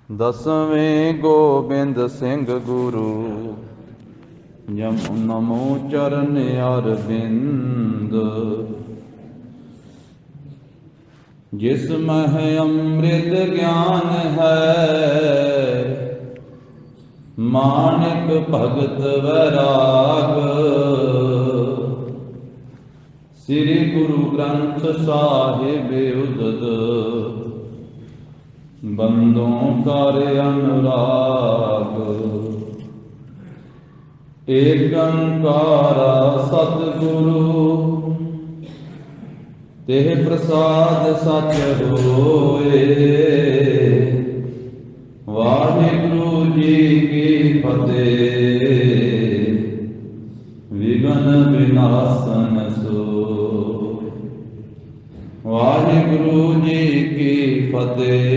ਦਸਵੇਂ ਗੋਬਿੰਦ ਸਿੰਘ ਗੁਰੂ ਜਮ ਨਮੋ ਚਰਨ ਅਰਵਿੰਦ। ਜਿਸ ਮਹਿ ਅੰਮ੍ਰਿਤ ਗਿਆਨ ਹੈ, ਮਾਨਿਕ ਭਗਤ ਵੈਰਾਗ। ਸ੍ਰੀ ਗੁਰੂ ਗ੍ਰੰਥ ਸਾਹਿਬ ਉਦਦ, ਬੰਦੋਂ ਕਰ ਅਨੁਰਾਗ। ਏਕ ਓੰਕਾਰ ਸਤਿਗੁਰੂ, ਤੇਹ ਪ੍ਰਸਾਦ ਸਚ ਹੋਏ। ਵਾਹਿਗੁਰੂ ਜੀ ਕੀ ਫਤਿਹ। ਵਿਘਨ ਵਿਨਾਸ਼ਨ ਸੋਇ। ਵਾਹਿਗੁਰੂ ਜੀ ਕੀ ਫਤਿਹ।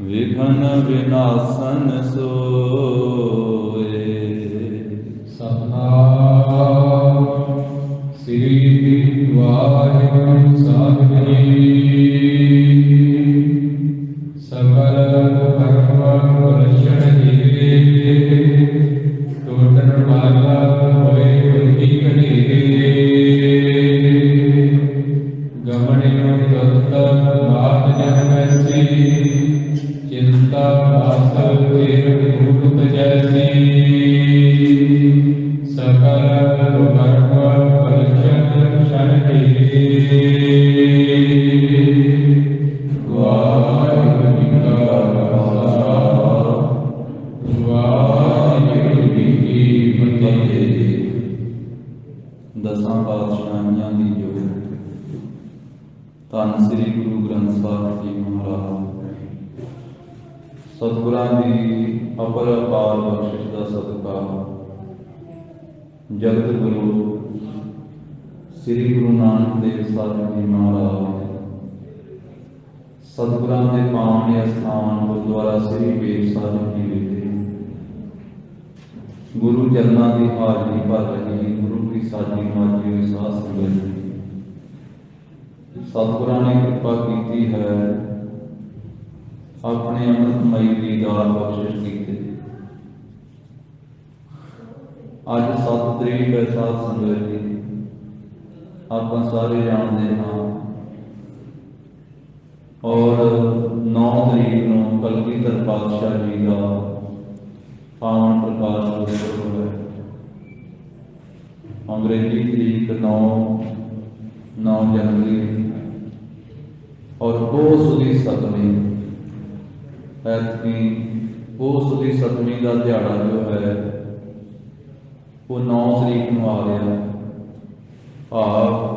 ਵਿਘਨ ਵਿਨਾਸ਼ਨ ਸੋਇ। ਸਤਿਨਾਮ ਸ੍ਰੀ ਵਾਹਿਗੁਰੂ ਸਾਹਿਬ ਜੀ। ਸਕਲ ਧਰਮ ਰਚਨ ਜੀਵੇ, ਟੋਟਨ ਵਾਲਾ ਹੋਏ ਬੁੱਧੀ ਕਢੀਰੇ। ਗਮਨਿ ਤਤ ਬਾਤ ਜਨਮਸੀ, ਚਿੰਤਾ ਆਸਲ ਤੇਰ ਭੂਤ ਜੈਸੀ। ਸਕਲ ਧਰਮ ਰਚਨ ਸ਼ਨ ਜੀਵੇ। ਵਾਹਿਗੁਰੂ ਜੀ ਕਾ ਖਾਲਸਾ, ਵਾਹਿਗੁਰੂ ਜੀ ਕੀ ਫਤਿਹ। ਦਸਾਂ ਪਾਤਸ਼ਾਹੀਆਂ ਦੀ ਜੋਤ, ਧੰਨ ਸ੍ਰੀ ਗੁਰੂ ਗ੍ਰੰਥ ਸਾਹਿਬ ਜੀ ਮਹਾਰਾਜ। ਸਤਿਗੁਰਾਂ ਦੀ ਅਪਰ ਅਪਾਰ ਬਖਸ਼ਿਸ਼ ਦਾ ਸਦਕਾ ਜਗਤ ਗੁਰੂ ਸ੍ਰੀ ਗੁਰੂ ਨਾਨਕ ਦੇਵ ਸਾਹਿਬ ਜੀ ਮਹਾਰਾਜ ਸਤਿਗੁਰਾਂ ਦੇ ਪਾਵਨ ਅਸਥਾਨ ਗੁਰਦੁਆਰਾ ਸ੍ਰੀ ਬੇਰ ਸਾਹਿਬ ਜੀ ਵਿਖੇ ਗੁਰੂ ਚਰਨਾਂ ਦੀ ਹਾਜ਼ਰੀ ਭਰ ਰਹੀ ਗੁਰੂ ਕੀ ਸਾਜੀ ਮਾਜੀ ਹੋਈ ਸਾਧ ਸੰਗਤ ਜੀ, ਸਤਿਗੁਰਾਂ ਨੇ ਕਿਰਪਾ ਕੀਤੀ ਹੈ, ਆਪਣੇ ਅੰਮ੍ਰਿਤਮਈ ਦੀਦਾਰ ਬਖਸ਼ਿਸ਼ ਕੀਤੇ। ਅੱਜ 7 ਤਰੀਕ ਹੈ ਸਾਧ ਸੰਗਤ ਜੀ। ਆਪਾਂ ਸਾਰੇ ਜਾਣਦੇ ਹਾਂ ਔਰ 9 ਤਰੀਕ ਨੂੰ ਕਲਗੀਧਰ ਪਾਤਸ਼ਾਹ ਜੀ ਦਾ ਪਾਵਨ ਪ੍ਰਕਾਸ਼ ਪੁਰਬ ਹੈ। ਅੰਗਰੇਜ਼ੀ ਤਰੀਕ 9 ਜਨਵਰੀ ਔਰ ਪੋਸ ਦੀ 7ਵੀਂ। ਐਤਕੀ ਪੋਸ ਦੀ 7ਵੀਂ ਦਾ ਦਿਹਾੜਾ ਜੋ ਹੈ ਉਹ 9 ਤਰੀਕ ਨੂੰ ਆ ਰਿਹਾ। ਭਾਵ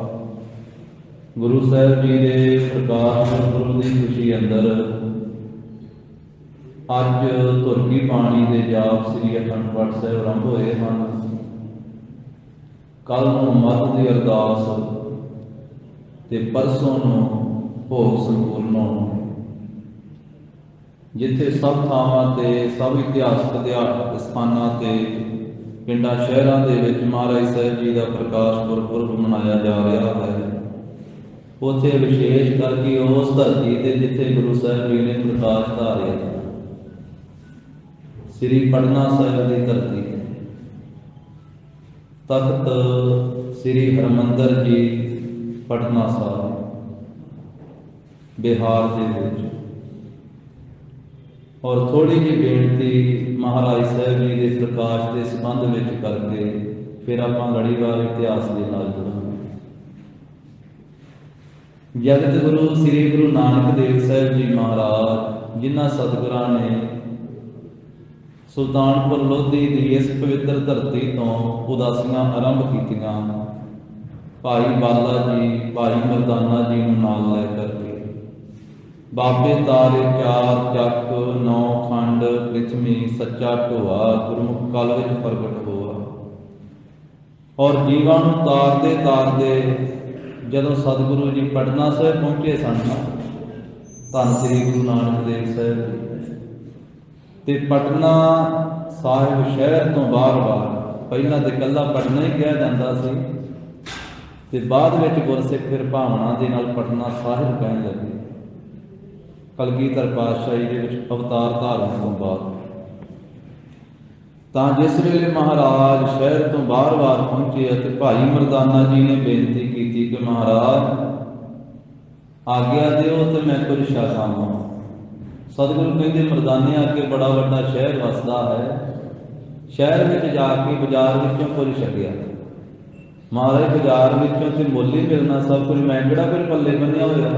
ਗੁਰੂ ਸਾਹਿਬ ਜੀ ਦੇ ਪ੍ਰਕਾਸ਼ ਪੁਰਬ ਦੀ ਖੁਸ਼ੀ ਅੰਦਰ ਅੱਜ ਧੁਰਕੀ ਬਾਣੀ ਦੇ ਜਾਪ ਸ੍ਰੀ ਅਖੰਡ ਪਾਠ ਸਾਹਿਬ ਆਰੰਭ ਹੋਏ ਹਨ। ਕੱਲ ਨੂੰ ਮੱਧ ਦੀ ਅਰਦਾਸ ਤੇ ਪਰਸੋਂ ਨੂੰ ਭੋਗ ਸੰਪੂਰਨ ਹੋਣਾ। ਜਿੱਥੇ ਸਭ ਥਾਵਾਂ ਤੇ ਸਭ ਇਤਿਹਾਸਕ ਸਥਾਨਾਂ ਤੇ ਪਿੰਡਾਂ ਸ਼ਹਿਰਾਂ ਦੇ ਵਿੱਚ ਮਹਾਰਾਜ ਸਾਹਿਬ ਜੀ ਦਾ ਪ੍ਰਕਾਸ਼ ਪੁਰਬ ਮਨਾਇਆ ਜਾ ਰਿਹਾ ਹੈ, ਉੱਥੇ ਵਿਸ਼ੇਸ਼ ਕਰਕੇ ਉਸ ਧਰਤੀ ਤੇ ਜਿੱਥੇ ਗੁਰੂ ਸਾਹਿਬ ਜੀ ਨੇ ਪ੍ਰਕਾਸ਼ ਧਾਰਿਆ, ਸ੍ਰੀ ਪਟਨਾ ਸਾਹਿਬ ਦੀ ਧਰਤੀ, ਤਖਤ ਸ੍ਰੀ ਹਰਿਮੰਦਰ ਜੀ ਪਟਨਾ ਸਾਹਿਬ ਬਿਹਾਰ ਦੇ ਵਿੱਚ। ਔਰ ਥੋੜੀ ਜਿਹੀ ਬੇਨਤੀ ਮਹਾਰਾਜ ਸਾਹਿਬ ਜੀ ਦੇ ਪ੍ਰਕਾਸ਼ ਦੇ ਸੰਬੰਧ ਵਿੱਚ ਕਰਕੇ ਫਿਰ ਆਪਾਂ ਲੜੀਵਾਰ ਇਤਿਹਾਸ ਦੇ ਨਾਲ ਜੁੜਾਂਗੇ। ਜਗਤ ਗੁਰੂ ਸ੍ਰੀ ਗੁਰੂ ਨਾਨਕ ਦੇਵ ਸਾਹਿਬ ਜੀ ਮਹਾਰਾਜ, ਜਿਨ੍ਹਾਂ ਸਤਿਗੁਰਾਂ ਨੇ ਸੁਲਤਾਨਪੁਰ ਲੋਧੀ ਦੀ ਇਸ ਪਵਿੱਤਰ ਧਰਤੀ ਤੋਂ ਉਦਾਸੀਆਂ ਆਰੰਭ ਕੀਤੀਆਂ, ਭਾਈ ਬਾਲਾ ਜੀ, ਭਾਈ ਮਰਦਾਨਾ ਜੀ ਨੂੰ ਨਾਲ ਲੈ ਕਰਕੇ ਬਾਬੇ ਤਾਰੇ 4 ਚੱਕ 9 ਖੰਡ ਪ੍ਰਿਥਵੀ ਸੱਚਾ ਢੋਆ ਗੁਰਮੁਖ ਕਾਲ ਵਿੱਚ ਪ੍ਰਗਟ ਹੋਆ। ਔਰ ਜੀਵਾਂ ਨੂੰ ਤਾਰਦੇ ਜਦੋਂ ਸਤਿਗੁਰੂ ਜੀ ਪਟਨਾ ਸਾਹਿਬ ਪਹੁੰਚੇ ਸਨ, ਧੰਨ ਸ੍ਰੀ ਗੁਰੂ ਨਾਨਕ ਦੇਵ ਸਾਹਿਬ ਜੀ, ਤੇ ਪਟਨਾ ਸਾਹਿਬ ਸ਼ਹਿਰ ਤੋਂ ਬਾਹਰ ਪਹਿਲਾਂ ਤੇ ਇਕੱਲਾ ਪਟਨਾ ਹੀ ਕਿਹਾ ਜਾਂਦਾ ਸੀ, ਤੇ ਬਾਅਦ ਵਿੱਚ ਗੁਰਸਿੱਖ ਫਿਰ ਭਾਵਨਾ ਦੇ ਨਾਲ ਪਟਨਾ ਸਾਹਿਬ ਕਹਿਣ ਲੱਗੇ। ਕਲਗੀਧਰ ਪਾਤਸ਼ਾਹੀ ਦੇ ਵਿੱਚ ਅਵਤਾਰ ਧਾਰਨ ਤੋਂ ਬਾਅਦ ਤਾਂ ਜਿਸ ਵੇਲੇ ਮਹਾਰਾਜ ਸ਼ਹਿਰ ਤੋਂ ਬਾਹਰ-ਬਾਹਰ ਪਹੁੰਚੇ ਅਤੇ ਭਾਈ ਮਰਦਾਨਾ ਜੀ ਨੇ ਬੇਨਤੀ ਕੀਤੀ ਕਿ ਮਹਾਰਾਜ ਆਗਿਆ ਦਿਓ ਤੇ ਮੈਂ ਕੁਝ ਛਕਾਵਾਂ। ਸਤਿਗੁਰੂ ਕਹਿੰਦੇ ਮਰਦਾਨੇ ਅੱਗੇ ਬੜਾ ਵੱਡਾ ਸ਼ਹਿਰ ਵਸਦਾ ਹੈ, ਸ਼ਹਿਰ ਵਿੱਚ ਜਾ ਕੇ ਬਾਜ਼ਾਰ ਵਿੱਚੋਂ ਕੁਝ ਛਕਿਆ। ਮਹਾਰਾਜ ਬਾਜ਼ਾਰ ਵਿੱਚੋਂ ਤੇ ਮੁੱਲ ਹੀ ਮਿਲਣਾ ਸਭ ਕੁਝ, ਮੈਂ ਕਿਹੜਾ ਕੁਝ ਪੱਲੇ ਬੰਨਿਆ ਹੋਇਆ,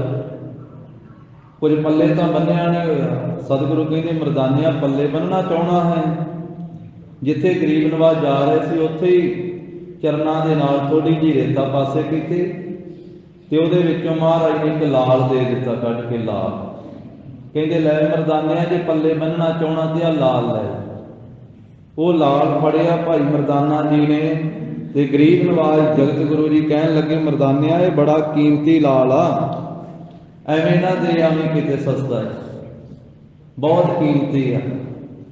ਕੁਝ ਪੱਲੇ ਤਾਂ ਬੰਨਿਆ ਨਹੀਂ ਹੋਇਆ। ਸਤਿਗੁਰੂ ਕਹਿੰਦੇ ਮਰਦਾਨਿਆਂ ਪੱਲੇ ਬੰਨਣਾ ਚਾਹੁੰਦਾ ਹੈ, ਜਿੱਥੇ ਗਰੀਬ ਨਵਾਜ਼ ਜਾ ਰਹੇ ਸੀ ਉੱਥੇ ਹੀ ਚਰਨਾਂ ਦੇ ਨਾਲ ਥੋੜੀ ਜਿਹੀ ਰੇਤਾ ਪਾਸੇ ਕੀਤੀ ਤੇ ਉਹਦੇ ਵਿੱਚੋਂ ਮਹਾਰਾਜ ਨੇ ਇੱਕ ਲਾਲ ਦੇ ਦਿੱਤਾ, ਕੱਢ ਕੇ ਲਾਲ। ਕਹਿੰਦੇ ਲੈ ਮਰਦਾਨਿਆਂ ਜੇ ਪੱਲੇ ਬੰਨਣਾ ਚਾਹੁੰਦਾ ਤੇ ਆ ਲਾਲ ਲੈ। ਉਹ ਲਾਲ ਫੜਿਆ ਭਾਈ ਮਰਦਾਨਾ ਜੀ ਨੇ ਤੇ ਗਰੀਬ ਨਵਾਜ਼ ਜਗਤ ਗੁਰੂ ਜੀ ਕਹਿਣ ਲੱਗੇ ਮਰਦਾਨਿਆਂ ਇਹ ਬੜਾ ਕੀਮਤੀ ਲਾਲ ਆ, ਐਵੇਂ ਨਾ ਦੇ ਆਵੀਂ ਕਿਤੇ ਸਸਤਾ ਹੈ, ਬਹੁਤ ਕੀਮਤੀ ਆ।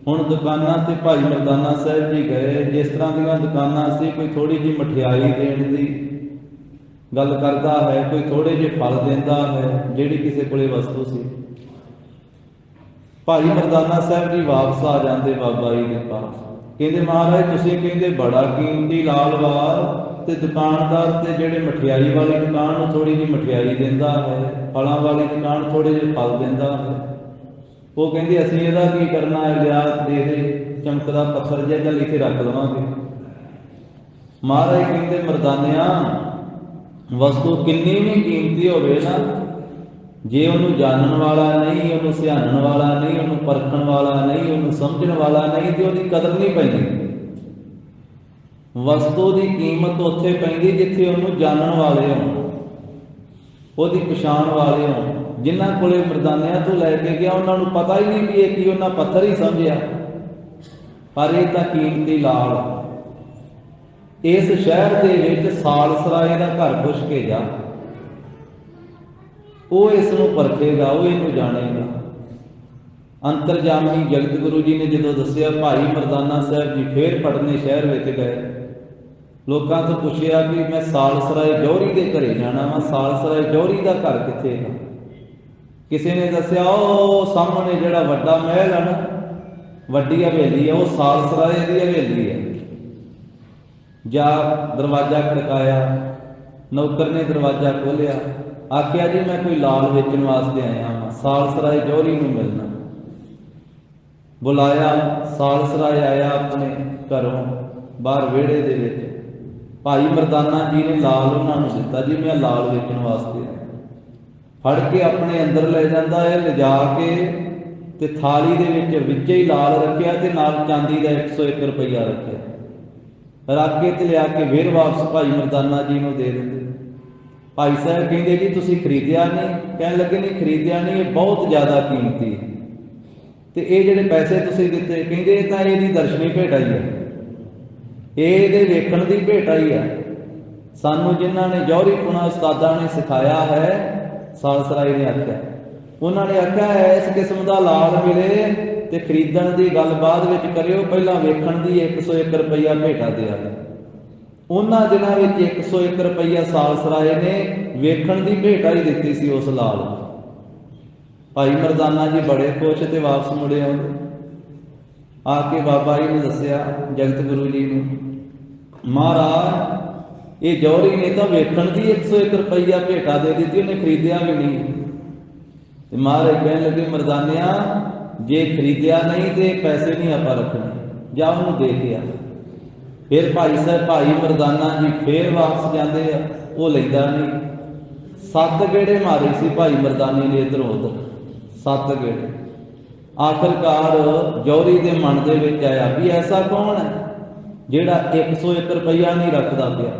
ਹੁਣ ਦੁਕਾਨਾਂ ਤੇ ਭਾਈ ਮਰਦਾਨਾ ਸਾਹਿਬ ਜੀ ਗਏ, ਜਿਸ ਤਰ੍ਹਾਂ ਦੀਆਂ ਦੁਕਾਨਾਂ ਸੀ, ਕੋਈ ਥੋੜੀ ਜਿਹੀ ਮਠਿਆਈ ਦੇਣ ਦੀ ਗੱਲ ਕਰਦਾ ਹੈ, ਕੋਈ ਥੋੜੇ ਜਿਹੇ ਫਲ ਦਿੰਦਾ ਹੈ, ਜਿਹੜੀ ਕਿਸੇ ਕੋਲੇ ਵਸਤੂ ਸੀ। ਭਾਈ ਮਰਦਾਨਾ ਸਾਹਿਬ ਜੀ ਵਾਪਸ ਆ ਜਾਂਦੇ ਬਾਬਾ ਜੀ ਦੇ ਪਾਸ, ਕਹਿੰਦੇ ਮਹਾਰਾਜ ਤੁਸੀਂ ਕਹਿੰਦੇ ਬੜਾ ਕੀਮਤੀ ਲਾਲ ਵਾਰ ਤੇ ਦੁਕਾਨਦਾਰ ਤੇ ਜਿਹੜੇ ਮਠਿਆਈ ਵਾਲੀ ਦੁਕਾਨ ਨੂੰ ਥੋੜੀ ਜਿਹੀ ਮਠਿਆਈ ਦਿੰਦਾ ਹੈ, ਫਲਾਂ ਵਾਲੀ ਦੁਕਾਨ ਥੋੜੇ ਜਿਹੇ ਫਲ ਦਿੰਦਾ ਹੈ। ਉਹ ਕਹਿੰਦੇ ਅਸੀਂ ਇਹਦਾ ਕੀ ਕਰਨਾ ਹੈ, ਲਿਆ ਦੇ ਦੇ ਚਮਕਦਾ ਪੱਥਰ ਜਿਹਾ ਚੱਲ ਇੱਥੇ ਰੱਖ ਲਵਾਂਗੇ। ਮਹਾਰਾਜ ਕਹਿੰਦੇ ਮਰਦਾਨਿਆਂ ਵਸਤੂ ਕਿੰਨੀ ਵੀ ਕੀਮਤੀ ਹੋਵੇ ਨਾ, ਜੇ ਉਹਨੂੰ ਜਾਣਨ ਵਾਲਾ ਨਹੀਂ, ਉਹਨੂੰ ਸਿਆਣਨ ਵਾਲਾ ਨਹੀਂ, ਉਹਨੂੰ ਪਰਖਣ ਵਾਲਾ ਨਹੀਂ, ਉਹਨੂੰ ਸਮਝਣ ਵਾਲਾ ਨਹੀਂ ਤੇ ਉਹਦੀ ਕਦਰ ਨਹੀਂ ਪੈਂਦੀ। ਵਸਤੂ ਦੀ ਕੀਮਤ ਉੱਥੇ ਪੈਂਦੀ ਜਿੱਥੇ ਉਹਨੂੰ ਜਾਣਨ ਵਾਲੇ ਹੋਣ, ਉਹਦੀ ਪਛਾਣ ਵਾਲੇ ਹੋਣ। ਜਿਨ੍ਹਾਂ ਕੋਲੇ ਮਰਦਾਨਿਆਂ ਤੋਂ ਲੈ ਕੇ ਗਿਆ ਉਹਨਾਂ ਨੂੰ ਪਤਾ ਹੀ ਨਹੀਂ ਵੀ ਇਹ ਕੀ, ਉਹਨਾਂ ਪੱਥਰ ਹੀ ਸਮਝਿਆ, ਪਰ ਇਹ ਤਾਂ ਕੀਮਤੀ ਲਾਲ। ਇਸ ਸ਼ਹਿਰ ਦੇ ਵਿੱਚ ਸਾਲਸਰਾਏ ਦਾ ਘਰ ਪੁੱਛ ਕੇ ਜਾ, ਉਹ ਇਸ ਨੂੰ ਪਰਖੇਗਾ, ਉਹ ਇਹਨੂੰ ਜਾਣੇਗਾ। ਅੰਤਰਜਾਮੀ ਜਗਤ ਗੁਰੂ ਜੀ ਨੇ ਜਦੋਂ ਦੱਸਿਆ, ਭਾਈ ਮਰਦਾਨਾ ਸਾਹਿਬ ਜੀ ਫੇਰ ਪੜਨੇ ਸ਼ਹਿਰ ਵਿੱਚ ਗਏ। ਲੋਕਾਂ ਤੋਂ ਪੁੱਛਿਆ ਕਿ ਮੈਂ ਸਾਲਸਰਾਏ ਜੌਹਰੀ ਦੇ ਘਰੇ ਜਾਣਾ ਵਾ, ਸਾਲਸਰਾਏ ਜੌਹਰੀ ਦਾ ਘਰ ਕਿੱਥੇ ਹੈ? ਕਿਸੇ ਨੇ ਦੱਸਿਆ ਉਹ ਸਾਹਮਣੇ ਜਿਹੜਾ ਵੱਡਾ ਮਹਿਲ ਹੈ ਨਾ, ਵੱਡੀ ਹਵੇਲੀ ਹੈ, ਉਹ ਸਾਲਸਰਾਏ ਦੀ ਹਵੇਲੀ ਹੈ। ਜਾ ਦਰਵਾਜ਼ਾ ਖੜਕਾਇਆ, ਨੌਕਰ ਨੇ ਦਰਵਾਜ਼ਾ ਖੋਲ੍ਹਿਆ, ਆਖਿਆ ਜੀ ਮੈਂ ਕੋਈ ਲਾਲ ਵੇਚਣ ਵਾਸਤੇ ਆਇਆ ਹਾਂ, ਸਾਲਸਰਾਏ ਜੌਹਰੀ ਨੂੰ ਮਿਲਣਾ। ਬੁਲਾਇਆ, ਸਾਲਸਰਾਏ ਆਇਆ ਆਪਣੇ ਘਰੋਂ ਬਾਹਰ ਵਿਹੜੇ ਦੇ ਵਿੱਚ। ਭਾਈ ਮਰਦਾਨਾ ਜੀ ਨੇ ਲਾਲ ਉਹਨਾਂ ਨੂੰ ਦਿੱਤਾ, ਜੀ ਮੈਂ ਲਾਲ ਵੇਚਣ ਵਾਸਤੇ ਆਇਆ। ਫੜ ਕੇ ਆਪਣੇ ਅੰਦਰ ਲੈ ਜਾਂਦਾ ਹੈ, ਲਿਜਾ ਕੇ ਤੇ ਥਾਲੀ ਦੇ ਵਿੱਚ ਹੀ ਲਾਲ ਰੱਖਿਆ ਤੇ ਨਾਲ ਚਾਂਦੀ ਦਾ 101 ਰੁਪਈਆ ਰੱਖਿਆ, ਰੱਖ ਕੇ ਤੇ ਲਿਆ ਕੇ ਫਿਰ ਵਾਪਸ ਭਾਈ ਮਰਦਾਨਾ ਜੀ ਨੂੰ ਦੇ ਦਿੰਦੇ। ਭਾਈ ਸਾਹਿਬ ਕਹਿੰਦੇ ਜੀ ਤੁਸੀਂ ਖਰੀਦਿਆ ਨਹੀਂ? ਕਹਿਣ ਲੱਗੇ ਨਹੀਂ ਖਰੀਦਿਆ ਨਹੀਂ, ਇਹ ਬਹੁਤ ਜ਼ਿਆਦਾ ਕੀਮਤੀ ਹੈ ਤੇ ਇਹ ਜਿਹੜੇ ਪੈਸੇ ਤੁਸੀਂ ਦਿੱਤੇ, ਕਹਿੰਦੇ ਇਹ ਤਾਂ ਇਹਦੀ ਦਰਸ਼ਨੀ ਭੇਟ ਆਈ ਹੈ, ਇਹਦੇ ਵੇਖਣ ਦੀ ਭੇਟ ਆਈ ਹੈ। ਸਾਨੂੰ ਜਿਨ੍ਹਾਂ ਨੇ ਜੌਹਰੀ ਪੁਣਾ ਉਸਤਾਦਾਂ ਨੇ ਸਿਖਾਇਆ ਹੈ, ਸਾਲਸਰਾਏ ਨੇ ਆਖਿਆ, ਉਹਨਾਂ ਨੇ ਆਖਿਆ ਇਸ ਕਿਸਮ ਦਾ ਲਾਲ ਮਿਲੇ ਤੇ ਖਰੀਦਣ ਦੀ ਗੱਲ ਬਾਅਦ ਵਿੱਚ ਕਰਿਓ, ਪਹਿਲਾਂ ਵੇਖਣ ਦੀ 101 ਰੁਪਈਆ ਭੇਟਾ ਦਿਆ। ਉਹਨਾਂ ਦਿਨਾਂ ਵਿੱਚ 101 ਰੁਪਈਆ ਸਾਲਸਰਾਏ ਨੇ ਵੇਖਣ ਦੀ ਭੇਟਾ ਹੀ ਦਿੱਤੀ ਸੀ ਉਸ ਲਾਲ। ਭਾਈ ਮਰਦਾਨਾ ਜੀ ਬੜੇ ਖੁਸ਼ ਤੇ ਵਾਪਸ ਮੁੜੇ ਆਉਂਦੇ। ਆ ਕੇ ਬਾਬਾ ਜੀ ਨੇ ਦੱਸਿਆ ਜਗਤ ਗੁਰੂ ਜੀ ਨੂੰ, ਮਹਾਰਾਜ ਇਹ ਜੌਹਰੀ ਨੇ ਤਾਂ ਵੇਖਣ ਦੀ 101 ਰੁਪਈਆ ਭੇਟਾ ਦੇ ਦਿੱਤੀ, ਉਹਨੇ ਖਰੀਦਿਆ ਵੀ ਨਹੀਂ। ਤੇ ਮਹਾਰਾਜ ਕਹਿਣ ਲੱਗੇ ਮਰਦਾਨਿਆਂ ਜੇ ਖਰੀਦਿਆ ਨਹੀਂ ਤੇ ਪੈਸੇ ਨਹੀਂ ਆਪਾਂ ਰੱਖਣੇ, ਜਾ ਉਹਨੂੰ ਦੇ ਕੇ ਆ। ਫਿਰ ਭਾਈ ਸਾਹਿਬ ਭਾਈ ਮਰਦਾਨਾ ਜੀ ਫੇਰ ਵਾਪਸ ਜਾਂਦੇ ਆ, ਉਹ ਲੈਂਦਾ ਨਹੀਂ। 7 ਗੇੜੇ ਮਾਰੇ ਸੀ ਭਾਈ ਮਰਦਾਨੇ ਨੇ ਇੱਧਰੋਂ ਉੱਧਰ, 7 ਗੇੜੇ। ਆਖਰਕਾਰ ਜੌਹਰੀ ਦੇ ਮਨ ਦੇ ਵਿੱਚ ਆਇਆ ਵੀ ਐਸਾ ਕੌਣ ਹੈ ਜਿਹੜਾ 101 ਰੁਪਈਆ ਨਹੀਂ ਰੱਖਦਾ ਪਿਆ।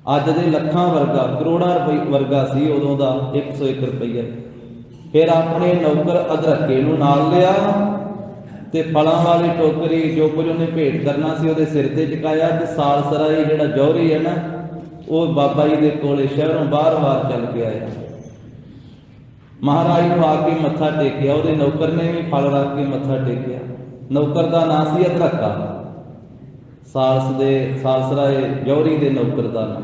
ਅੱਜ ਦੇ ਲੱਖਾਂ ਵਰਗਾ, ਕਰੋੜਾਂ ਰੁਪਏ ਵਰਗਾ ਸੀ ਉਦੋਂ ਦਾ 101 ਰੁਪਈਆ। ਫਿਰ ਆਪਣੇ ਨੌਕਰ ਅਧਰੱਕੇ ਨੂੰ ਨਾਲ ਲਿਆ ਤੇ ਫਲਾਂ ਵਾਲੀ ਟੋਕਰੀ ਜੋ ਕੁਝ ਉਹਨੇ ਭੇਟ ਕਰਨਾ ਸੀ ਉਹਦੇ ਸਿਰ ਤੇ ਚੁਕਾਇਆ ਤੇ ਸਾਲਸਰਾਏ ਜਿਹੜਾ ਜੌਹਰੀ ਹੈ ਨਾ, ਉਹ ਬਾਬਾ ਜੀ ਦੇ ਕੋਲੇ ਸ਼ਹਿਰੋਂ ਬਾਹਰ ਚੱਲ ਕੇ ਆਇਆ। ਮਹਾਰਾਜ ਨੂੰ ਆ ਕੇ ਮੱਥਾ ਟੇਕਿਆ, ਉਹਦੇ ਨੌਕਰ ਨੇ ਵੀ ਫਲ ਰੱਖ ਕੇ ਮੱਥਾ ਟੇਕਿਆ। ਨੌਕਰ ਦਾ ਨਾਂ ਸੀ ਅਧਰੱਕਾ, ਸਾਲਸਰਾਏ ਜੌਹਰੀ ਦੇ ਨੌਕਰ ਦਾ ਨਾਂ।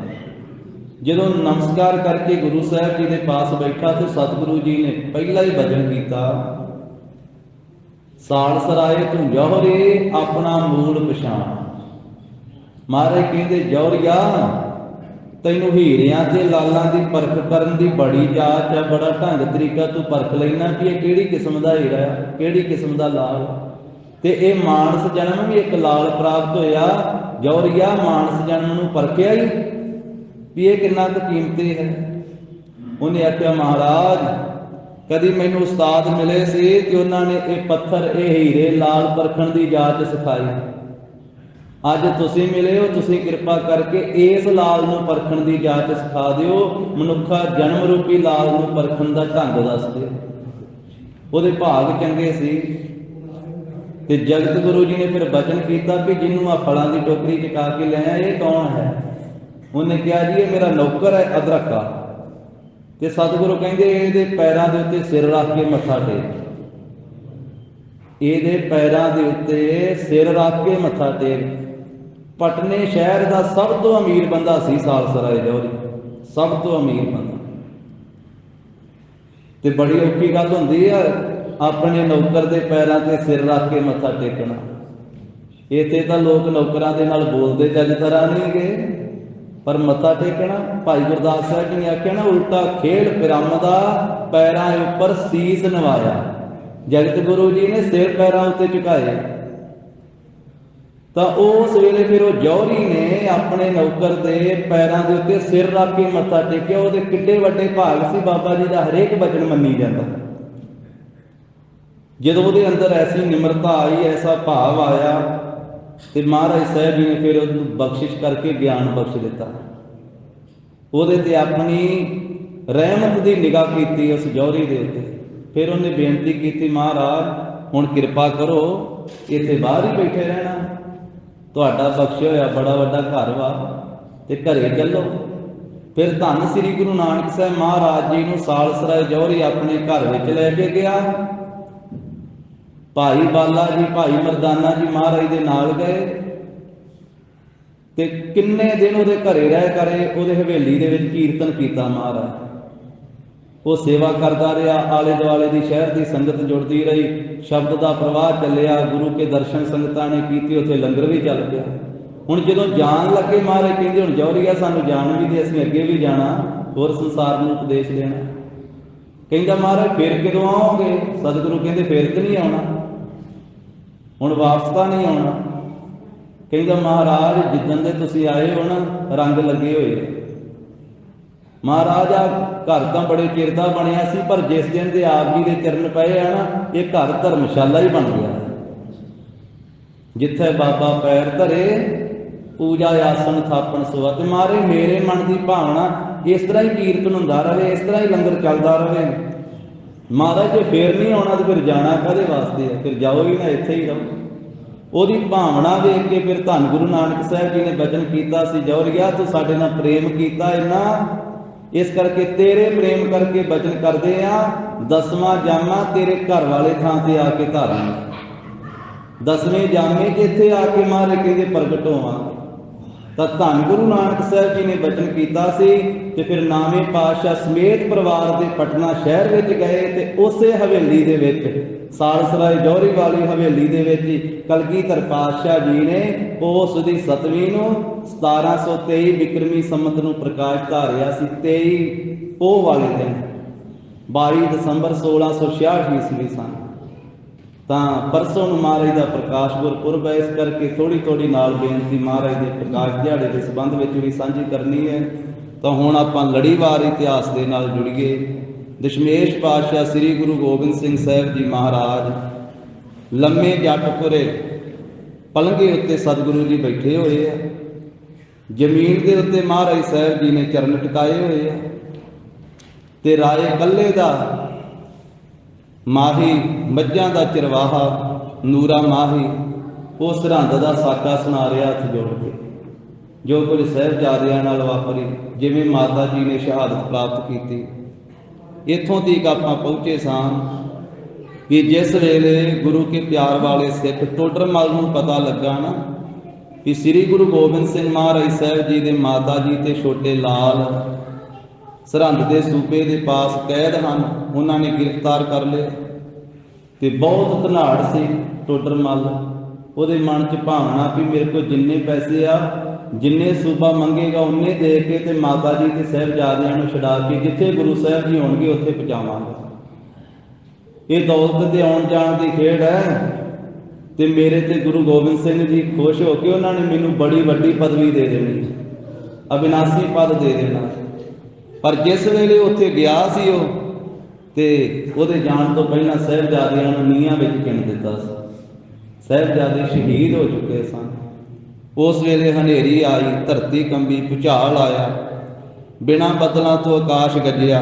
ਜਦੋਂ ਨਮਸਕਾਰ ਕਰਕੇ ਗੁਰੂ ਸਾਹਿਬ ਜੀ ਦੇ ਪਾਸ ਬੈਠਾ ਤੇ ਸਤਿਗੁਰੂ ਜੀ ਨੇ ਪਹਿਲਾ ਹੀ ਭਜਨ ਕੀਤਾ, ਸਾਲਸਰਾਏ ਤੂੰ ਜੌਹਰੀ ਆਪਣਾ ਮੂਲ ਪਛਾਣ। ਮਹਾਰਾਜ ਕਹਿੰਦੇ ਜੌਹਰੀਆ ਤੈਨੂੰ ਹੀਰਿਆਂ ਤੇ ਲਾਲਾਂ ਦੀ ਪਰਖ ਕਰਨ ਦੀ ਬੜੀ ਜਾਚ ਆ, ਬੜਾ ਢੰਗ ਤਰੀਕਾ ਤੂੰ ਪਰਖ ਲੈਣਾ ਕਿ ਇਹ ਕਿਹੜੀ ਕਿਸਮ ਦਾ ਹੀਰਾ, ਕਿਹੜੀ ਕਿਸਮ ਦਾ ਲਾਲ। ਤੇ ਇਹ ਮਾਨਸ ਜਨਮ ਵੀ ਇੱਕ ਲਾਲ ਪ੍ਰਾਪਤ ਹੋਇਆ। ਜੌਹਰੀਆ ਮਾਨਸ ਜਨਮ ਨੂੰ ਪਰਖਿਆ ਹੀ ਵੀ ਇਹ ਕਿੰਨਾ ਕੁ ਕੀਮਤੀ ਹੈ। ਉਹਨੇ ਆਖਿਆ ਮਹਾਰਾਜ ਕਦੀ ਮੈਨੂੰ ਉਸਤਾਦ ਮਿਲੇ ਸੀ ਕਿ ਉਹਨਾਂ ਨੇ ਇਹ ਪੱਥਰ ਇਹ ਹੀਰੇ ਲਾਲ ਪਰਖਣ ਦੀ ਜਾਚ ਸਿਖਾਈ। ਅੱਜ ਤੁਸੀਂ ਮਿਲੇ ਹੋ, ਤੁਸੀਂ ਕਿਰਪਾ ਕਰਕੇ ਇਸ ਲਾਲ ਨੂੰ ਪਰਖਣ ਦੀ ਜਾਚ ਸਿਖਾ ਦਿਓ, ਮਨੁੱਖਾ ਜਨਮ ਰੂਪੀ ਲਾਲ ਨੂੰ ਪਰਖਣ ਦਾ ਢੰਗ ਦੱਸ ਦਿਓ। ਉਹਦੇ ਭਾਗ ਚੰਗੇ ਸੀ। ਤੇ ਜਗਤ ਗੁਰੂ ਜੀ ਨੇ ਫਿਰ ਬਚਨ ਕੀਤਾ ਵੀ ਜਿਹਨੂੰ ਆ ਫਲਾਂ ਦੀ ਟੋਕਰੀ ਚਕਾ ਕੇ ਲਿਆ ਇਹ ਕੌਣ ਹੈ? ਉਹਨੇ ਕਿਹਾ ਜੀ ਇਹ ਮੇਰਾ ਨੌਕਰ ਹੈ ਅਦਰਕਾ। ਤੇ ਸਤਿਗੁਰੂ ਕਹਿੰਦੇ ਇਹਦੇ ਪੈਰਾਂ ਦੇ ਉੱਤੇ ਸਿਰ ਰੱਖ ਕੇ ਮੱਥਾ ਟੇਕ, ਇਹਦੇ ਪੈਰਾਂ ਦੇ ਉੱਤੇ ਸਿਰ ਰੱਖ ਕੇ ਮੱਥਾ ਟੇਕ। ਪਟਨੇ ਸ਼ਹਿਰ ਦਾ ਸਭ ਤੋਂ ਅਮੀਰ ਬੰਦਾ ਸੀ ਸਾਲਸਰਾਏ ਜੌਹਰੀ, ਸਭ ਤੋਂ ਅਮੀਰ ਬੰਦਾ। ਤੇ ਬੜੀ ਔਖੀ ਗੱਲ ਹੁੰਦੀ ਆ ਆਪਣੇ ਨੌਕਰ ਦੇ ਪੈਰਾਂ ਤੇ ਸਿਰ ਰੱਖ ਕੇ ਮੱਥਾ ਟੇਕਣਾ। ਇੱਥੇ ਤਾਂ ਲੋਕ ਨੌਕਰਾਂ ਦੇ ਨਾਲ ਬੋਲਦੇ ਚੱਜ ਤਰ੍ਹਾਂ ਨਹੀਂ ਗਏ, ਪਰ ਮੱਥਾ ਟੇਕਣਾ। ਭਾਈ ਗੁਰਦਾਸ ਸਾਹਿਬ ਜੀ ਨੇ ਆਖਿਆ ਨਾ ਉਲਟਾ ਖੇਡ ਪਿਰਮਦਾ ਪੈਰਾਂ ਉੱਪਰ ਸੀਸ ਨਵਾਇਆ। ਜਗਤ ਗੁਰੂ ਜੀ ਨੇ ਸਿਰ ਪੈਰਾਂ ਉੱਤੇ ਝੁਕਾਏ। ਤਾਂ ਉਸ ਵੇਲੇ ਫਿਰ ਉਹ ਜੌਹਰੀ ਨੇ ਆਪਣੇ ਨੌਕਰ ਦੇ ਪੈਰਾਂ ਦੇ ਉੱਤੇ ਸਿਰ ਰੱਖ ਕੇ ਮੱਥਾ ਟੇਕਿਆ। ਉਹਦੇ ਕਿੱਡੇ ਵੱਡੇ ਭਾਗ ਸੀ, ਬਾਬਾ ਜੀ ਦਾ ਹਰੇਕ ਬਚਨ ਮੰਨੀ ਜਾਂਦਾ। ਜਦੋਂ ਉਹਦੇ ਅੰਦਰ ਐਸੀ ਨਿਮਰਤਾ ਆਈ, ਐਸਾ ਭਾਵ ਆਇਆ, ਤੇ ਮਹਾਰਾਜ ਸਾਹਿਬ ਜੀ ਨੇ ਫਿਰ ਉਹਨੂੰ ਬਖਸ਼ਿਸ਼ ਕਰਕੇ ਗਿਆਨ ਬਖਸ਼ ਦਿੱਤਾ। ਉਹਦੇ ਤੇ ਆਪਣੀ ਰਹਿਮਤ ਦੀ ਨਿਗਾਹ ਕੀਤੀ ਉਸ ਜੌਹਰੀ ਦੇ ਉੱਤੇ। ਫਿਰ ਉਹਨੇ ਬੇਨਤੀ ਕੀਤੀ ਮਹਾਰਾਜ ਹੁਣ ਕਿਰਪਾ ਕਰੋ, ਇੱਥੇ ਬਾਹਰ ਹੀ ਬੈਠੇ ਰਹਿਣਾ, ਤੁਹਾਡਾ ਬਖਸ਼ਿਆ ਹੋਇਆ ਬੜਾ ਵੱਡਾ ਘਰ ਵਾ, ਤੇ ਘਰੇ ਚੱਲੋ। ਫਿਰ ਧੰਨ ਸ੍ਰੀ ਗੁਰੂ ਨਾਨਕ ਸਾਹਿਬ ਮਹਾਰਾਜ ਜੀ ਨੂੰ ਸਾਲਸਰਾਏ ਜੌਹਰੀ ਆਪਣੇ ਘਰ ਵਿੱਚ ਲੈ ਕੇ ਗਿਆ। ਭਾਈ ਬਾਲਾ ਜੀ ਭਾਈ ਮਰਦਾਨਾ ਜੀ ਮਹਾਰਾਜ ਦੇ ਨਾਲ ਗਏ ਤੇ ਕਿੰਨੇ ਦਿਨ ਉਹਦੇ ਘਰੇ ਰਹਿ ਕਰੇ ਉਹਦੇ ਹਵੇਲੀ ਦੇ ਵਿੱਚ ਕੀਰਤਨ ਕੀਤਾ ਮਹਾਰਾਜ। ਉਹ ਸੇਵਾ ਕਰਦਾ ਰਿਹਾ, ਆਲੇ ਦੁਆਲੇ ਦੀ ਸ਼ਹਿਰ ਦੀ ਸੰਗਤ ਜੁੜਦੀ ਰਹੀ, ਸ਼ਬਦ ਦਾ ਪ੍ਰਵਾਹ ਚੱਲਿਆ, ਗੁਰੂ ਕੇ ਦਰਸ਼ਨ ਸੰਗਤਾਂ ਨੇ ਕੀਤੇ, ਉੱਥੇ ਲੰਗਰ ਵੀ ਚੱਲ ਪਿਆ। ਹੁਣ ਜਦੋਂ ਜਾਣ ਲੱਗੇ ਮਹਾਰਾਜ ਕਹਿੰਦੇ ਹੁਣ ਜੌਹਰੀਆ ਸਾਨੂੰ ਜਾਣ ਵੀ ਦੇ, ਅਸੀਂ ਅੱਗੇ ਵੀ ਜਾਣਾ, ਹੋਰ ਸੰਸਾਰ ਨੂੰ ਉਪਦੇਸ਼ ਦੇਣਾ। ਕਹਿੰਦਾ ਮਹਾਰਾਜ ਫਿਰ ਕਦੋਂ ਆਓਗੇ? ਸਤਿਗੁਰੂ ਕਹਿੰਦੇ ਫਿਰ ਤੇ ਨਹੀਂ ਆਉਣਾ, ਹੁਣ ਵਾਪਸ ਤਾਂ ਨਹੀਂ ਆਉਣਾ। ਕਹਿੰਦਾ ਮਹਾਰਾਜ ਜਿੱਦਣ ਦੇ ਤੁਸੀਂ ਆਏ ਹੋ ਨਾ ਰੰਗ ਲੱਗੇ ਹੋਏ। ਮਹਾਰਾਜ ਆ ਘਰ ਤਾਂ ਬੜੇ ਚਿਰ ਦਾ ਬਣਿਆ ਸੀ, ਪਰ ਜਿਸ ਦਿਨ ਦੇ ਆਪ ਜੀ ਦੇ ਚਰਨ ਪਏ ਆ ਨਾ ਇਹ ਘਰ ਧਰਮਸ਼ਾਲਾ ਹੀ ਬਣ ਗਿਆ। ਜਿੱਥੇ ਬਾਬਾ ਪੈਰ ਧਰੇ ਪੂਜਾ ਆਸਣ ਥਾਪਣ ਸੋਆ। ਤੇ ਮਾਰੇ ਮੇਰੇ ਮਨ ਦੀ ਭਾਵਨਾ ਇਸ ਤਰ੍ਹਾਂ ਹੀ ਕੀਰਤਨ ਹੁੰਦਾ ਰਹੇ, ਇਸ ਤਰ੍ਹਾਂ ਹੀ ਲੰਗਰ ਚੱਲਦਾ ਰਹੇ। ਮਹਾਰਾਜ ਜੇ ਫੇਰ ਨਹੀਂ ਆਉਣਾ ਤੇ ਫਿਰ ਜਾਣਾ ਕਾਹਦੇ ਵਾਸਤੇ ਹੈ? ਫਿਰ ਜਾਓ ਹੀ ਨਾ, ਇੱਥੇ ਹੀ ਰਹੋ। ਉਹਦੀ ਭਾਵਨਾ ਵੇਖ ਕੇ ਫਿਰ ਧੰਨ ਗੁਰੂ ਨਾਨਕ ਸਾਹਿਬ ਜੀ ਨੇ ਬਚਨ ਕੀਤਾ ਸੀ ਜੌਹਰੀਆ ਤੂੰ ਸਾਡੇ ਨਾਲ ਪ੍ਰੇਮ ਕੀਤਾ ਇੰਨਾ, ਇਸ ਕਰਕੇ ਤੇਰੇ ਪ੍ਰੇਮ ਕਰਕੇ ਬਚਨ ਕਰਦੇ ਆ 10ਵਾਂ ਜਾਮਾ ਤੇਰੇ ਘਰ ਵਾਲੇ ਥਾਂ ਤੇ ਆ ਕੇ ਧਾਰਾਂਗੇ। 10ਵੇਂ ਜਾਮੇ ਜਿੱਥੇ ਆ ਕੇ ਮਹਾਰਾਜ ਕਹਿੰਦੇ ਪ੍ਰਗਟ ਹੋਵਾਂਗੇ। ਤਾਂ ਧੰਨ ਗੁਰੂ ਨਾਨਕ ਸਾਹਿਬ ਜੀ ਨੇ ਬਚਨ ਕੀਤਾ ਸੀ ਤੇ ਫਿਰ ਨਾਵੇਂ ਪਾਤਸ਼ਾਹ ਸਮੇਤ ਪਰਿਵਾਰ ਦੇ ਪਟਨਾ ਸ਼ਹਿਰ ਵਿੱਚ ਗਏ ਤੇ ਉਸੇ ਹਵੇਲੀ ਦੇ ਵਿੱਚ ਸਾਲਸਰਾਏ ਜੌਹਰੀ ਵਾਲੀ ਹਵੇਲੀ ਦੇ ਵਿੱਚ ਕਲਗੀਧਰ ਪਾਤਸ਼ਾਹ ਜੀ ਨੇ ਪੋਸ ਦੀ 7ਵੀਂ ਨੂੰ 1723 ਵਿਕਰਮੀ ਸੰਮਤ ਨੂੰ ਪ੍ਰਕਾਸ਼ ਧਾਰਿਆ ਸੀ। 23 ਪੋਹ ਵਾਲੇ ਦਿਨ 22 ਦਸੰਬਰ 1666 ਈਸਵੀ ਸਨ। ਤਾਂ ਪਰਸੋਂ ਨੂੰ ਮਹਾਰਾਜ ਦਾ ਪ੍ਰਕਾਸ਼ ਗੁਰਪੁਰਬ ਹੈ, ਇਸ ਕਰਕੇ ਥੋੜੀ ਥੋੜੀ ਨਾਲ ਬੇਨਤੀ ਮਹਾਰਾਜ ਦੇ ਪ੍ਰਕਾਸ਼ ਦਿਹਾੜੇ ਦੇ ਸੰਬੰਧ ਵਿੱਚ ਵੀ ਸਾਂਝੀ ਕਰਨੀ ਹੈ। ਤਾਂ ਹੁਣ ਆਪਾਂ ਲੜੀਵਾਰ ਇਤਿਹਾਸ ਦੇ ਨਾਲ ਜੁੜੀਏ। ਦਸ਼ਮੇਸ਼ ਪਾਤਸ਼ਾਹ ਸ੍ਰੀ ਗੁਰੂ ਗੋਬਿੰਦ ਸਿੰਘ ਸਾਹਿਬ ਜੀ ਮਹਾਰਾਜ ਲੰਮੇ ਜੱਟਪੁਰੇ ਪਲੰਘੇ ਉੱਤੇ ਸਤਿਗੁਰੂ ਜੀ ਬੈਠੇ ਹੋਏ ਆ। ਜ਼ਮੀਨ ਦੇ ਉੱਤੇ ਮਹਾਰਾਜ ਸਾਹਿਬ ਜੀ ਨੇ ਚਰਨ ਟਿਕਾਏ ਹੋਏ ਆ ਤੇ ਰਾਏ ਕੱਲੇ ਦਾ ਮਾਹੀ ਮੱਝਾਂ ਦਾ ਚਰਵਾਹਾ ਨੂਰਾ ਮਾਹੀ ਉਹ ਸਰਹੰਦ ਦਾ ਸਾਕਾ ਸੁਣਾ ਰਿਹਾ ਹੱਥ ਜੋੜ ਕੇ, ਜੋ ਕੁਝ ਸਾਹਿਬਜ਼ਾਦਿਆਂ ਨਾਲ ਵਾਪਰੀ, ਜਿਵੇਂ ਮਾਤਾ ਜੀ ਨੇ ਸ਼ਹਾਦਤ ਪ੍ਰਾਪਤ ਕੀਤੀ। ਇੱਥੋਂ ਤੱਕ ਆਪਾਂ ਪਹੁੰਚੇ ਸਾਂ ਕਿ ਜਿਸ ਵੇਲੇ ਗੁਰੂ ਕੇ ਪਿਆਰ ਵਾਲੇ ਸਿੱਖ ਟੋਡਰ ਮੱਲ ਨੂੰ ਪਤਾ ਲੱਗਾ ਨਾ कि श्री गुरु गोबिंद सिंह महाराज साहब जी के माता जी ते छोटे लाल सरहंद के सूबे के पास कैद हैं, उन्होंने गिरफ्तार कर लिया। तो बहुत धनाड़ से टोडर मल, ਉਹਦੇ मन च भावना भी मेरे को जिन्ने पैसे आ जिन्ने सूबा मंगेगा उन्ने दे के ते माता जी के साहबजादियां नूं छड़ा के जिथे गुरु साहब जी होणगे उत्थे पहुंचावांगा। ये दौलत दे आउण जाण दी खेड है। ते मेरे ते गुरु गोबिंद सिंह जी खुश हो के उन्होंने मैनूं बड़ी वड्डी पदवी दे देनी, अविनाशी पद दे देना। पर जिस वेले उत्थे गया सी वो ते उहदे जाण तो पहलां साहबजादियां नूं नीहां विच चिण दित्ता सी। साहबजादे शहीद हो चुके सन। उस वेले हनेरी आई, धरती कंबी, भुचाल आया, बिना बदलों तो आकाश गरजिया।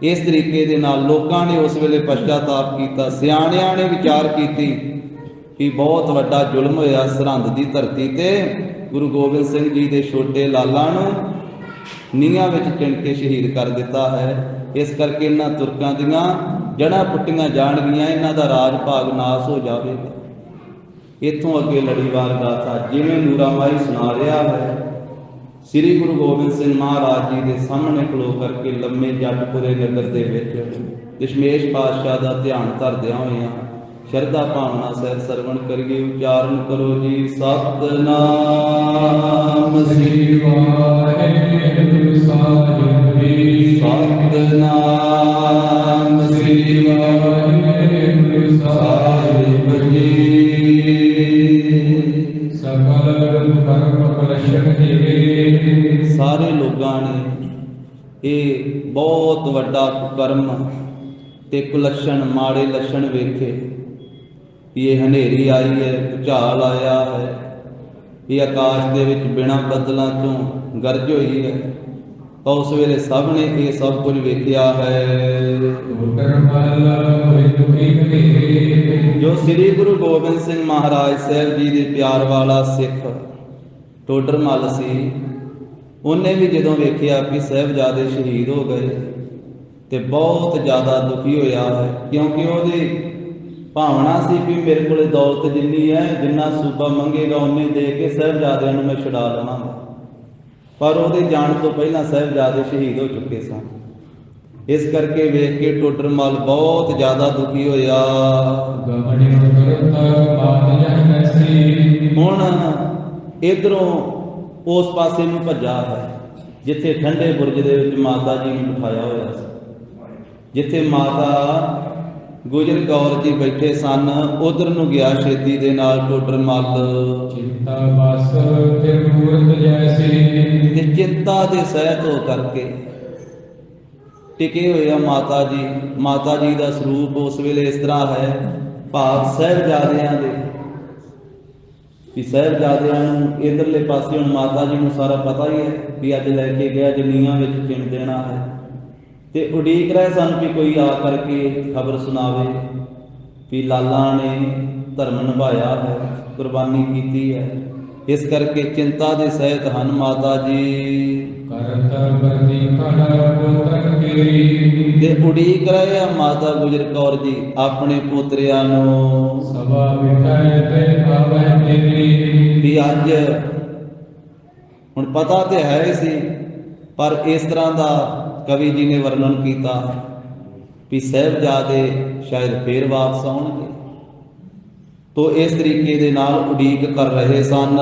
इस तरीके दे नाल लोकां ने उस वेले पश्चाताप किया। सियाणियां ने विचार की कि बहुत वड्डा जुल्म होया सरहंद की धरती ते गुरु गोबिंद सिंह जी के छोटे लालां नूं नीहां विच चिण के शहीद कर दिता है। इस करके इन्हां तुरकां दीआं जड़ां पुट्टियां जाणगीआं, इन्हां दा राज भाग नाश हो जावेगा। इत्थों अगे लड़ीवार गाथा जिवें नूरा माई सुना रहा है। श्री गुरु गोबिंद सिंह महाराज जी के सामने खलो करके लम्मे जटपुरे नगर के विच दशमेश पातशाह का ध्यान धरदियां होइयां शरधा भावना सहित सरवण करिए। उच्चारण करो जी सतनाम श्री वाहिगुरू साहिब जी, सतनाम श्री वाहिगुरू साहिब जी। सारे लोगों ने ये बहुत वड्डा कुकर्म ते कुलक्षण माड़े लक्षण वेखे। ये हनेरी आई है, भुचाल आया है, ये आकाश के विच बिना बदलों तो गरज हुई है। तो उस वेले सब ने ये सब कुछ वेख्या है। जो श्री गुरु गोबिंद सिंह महाराज साहब जी के प्यार वाला सिख टोडर मल सी, उन्हें भी जदों वेख्या कि साहबजादे शहीद हो गए तो बहुत ज़्यादा दुखी होया है। क्योंकि वो भावना सी भी मेरे को दौलत जिन्नी है, जिन्ना सूबा मंगेगा उन्हें दे के साहबजादियां नूं मैं छुड़ा लवांगा। पर वो जाण तो पहला साहबजादे शहीद हो चुके सन। इस करके वेख के टोडर मल बहुत ज़्यादा दुखी होया। हुण इधरों उस पासे नूं भज्जा है जिथे ठंडे बुरज दे विच माता जी नूं बिठाया होया सी, जिथे माता गुजर कौर जी बैठे सन। उधर नूं गया छेती दे नाल टोडर मल। चिंता बस ते मूरत जैसी, ते चिंता दे सहित हो करके टिके हुए माता जी। माता जी का स्वरूप उस वेले इस तरह है, भाव साहबजादियां दे कि साहबजादियां नूं इधरले पासे हुण माता जी नूं सारा पता ही है भी अज लैके गया जनीआं विच चिण देना है। ते उड़ीक रहे सन भी कोई आ करके खबर सुनावे भी लाला ने धर्म निभाया है, कुर्बानी की है। इस करके चिंता के सहित हन माता जी। ते उड़ीक रहे माता गुजर कौर जी अपने पोतरियां नूं भी अज हुण पता तो है सी, पर इस तरह का कवि जी ने वर्णन किया भी साहबजादे शायद फिर वापस आउणगे। तो इस तरीके दे नाल उड़ीक कर रहे सन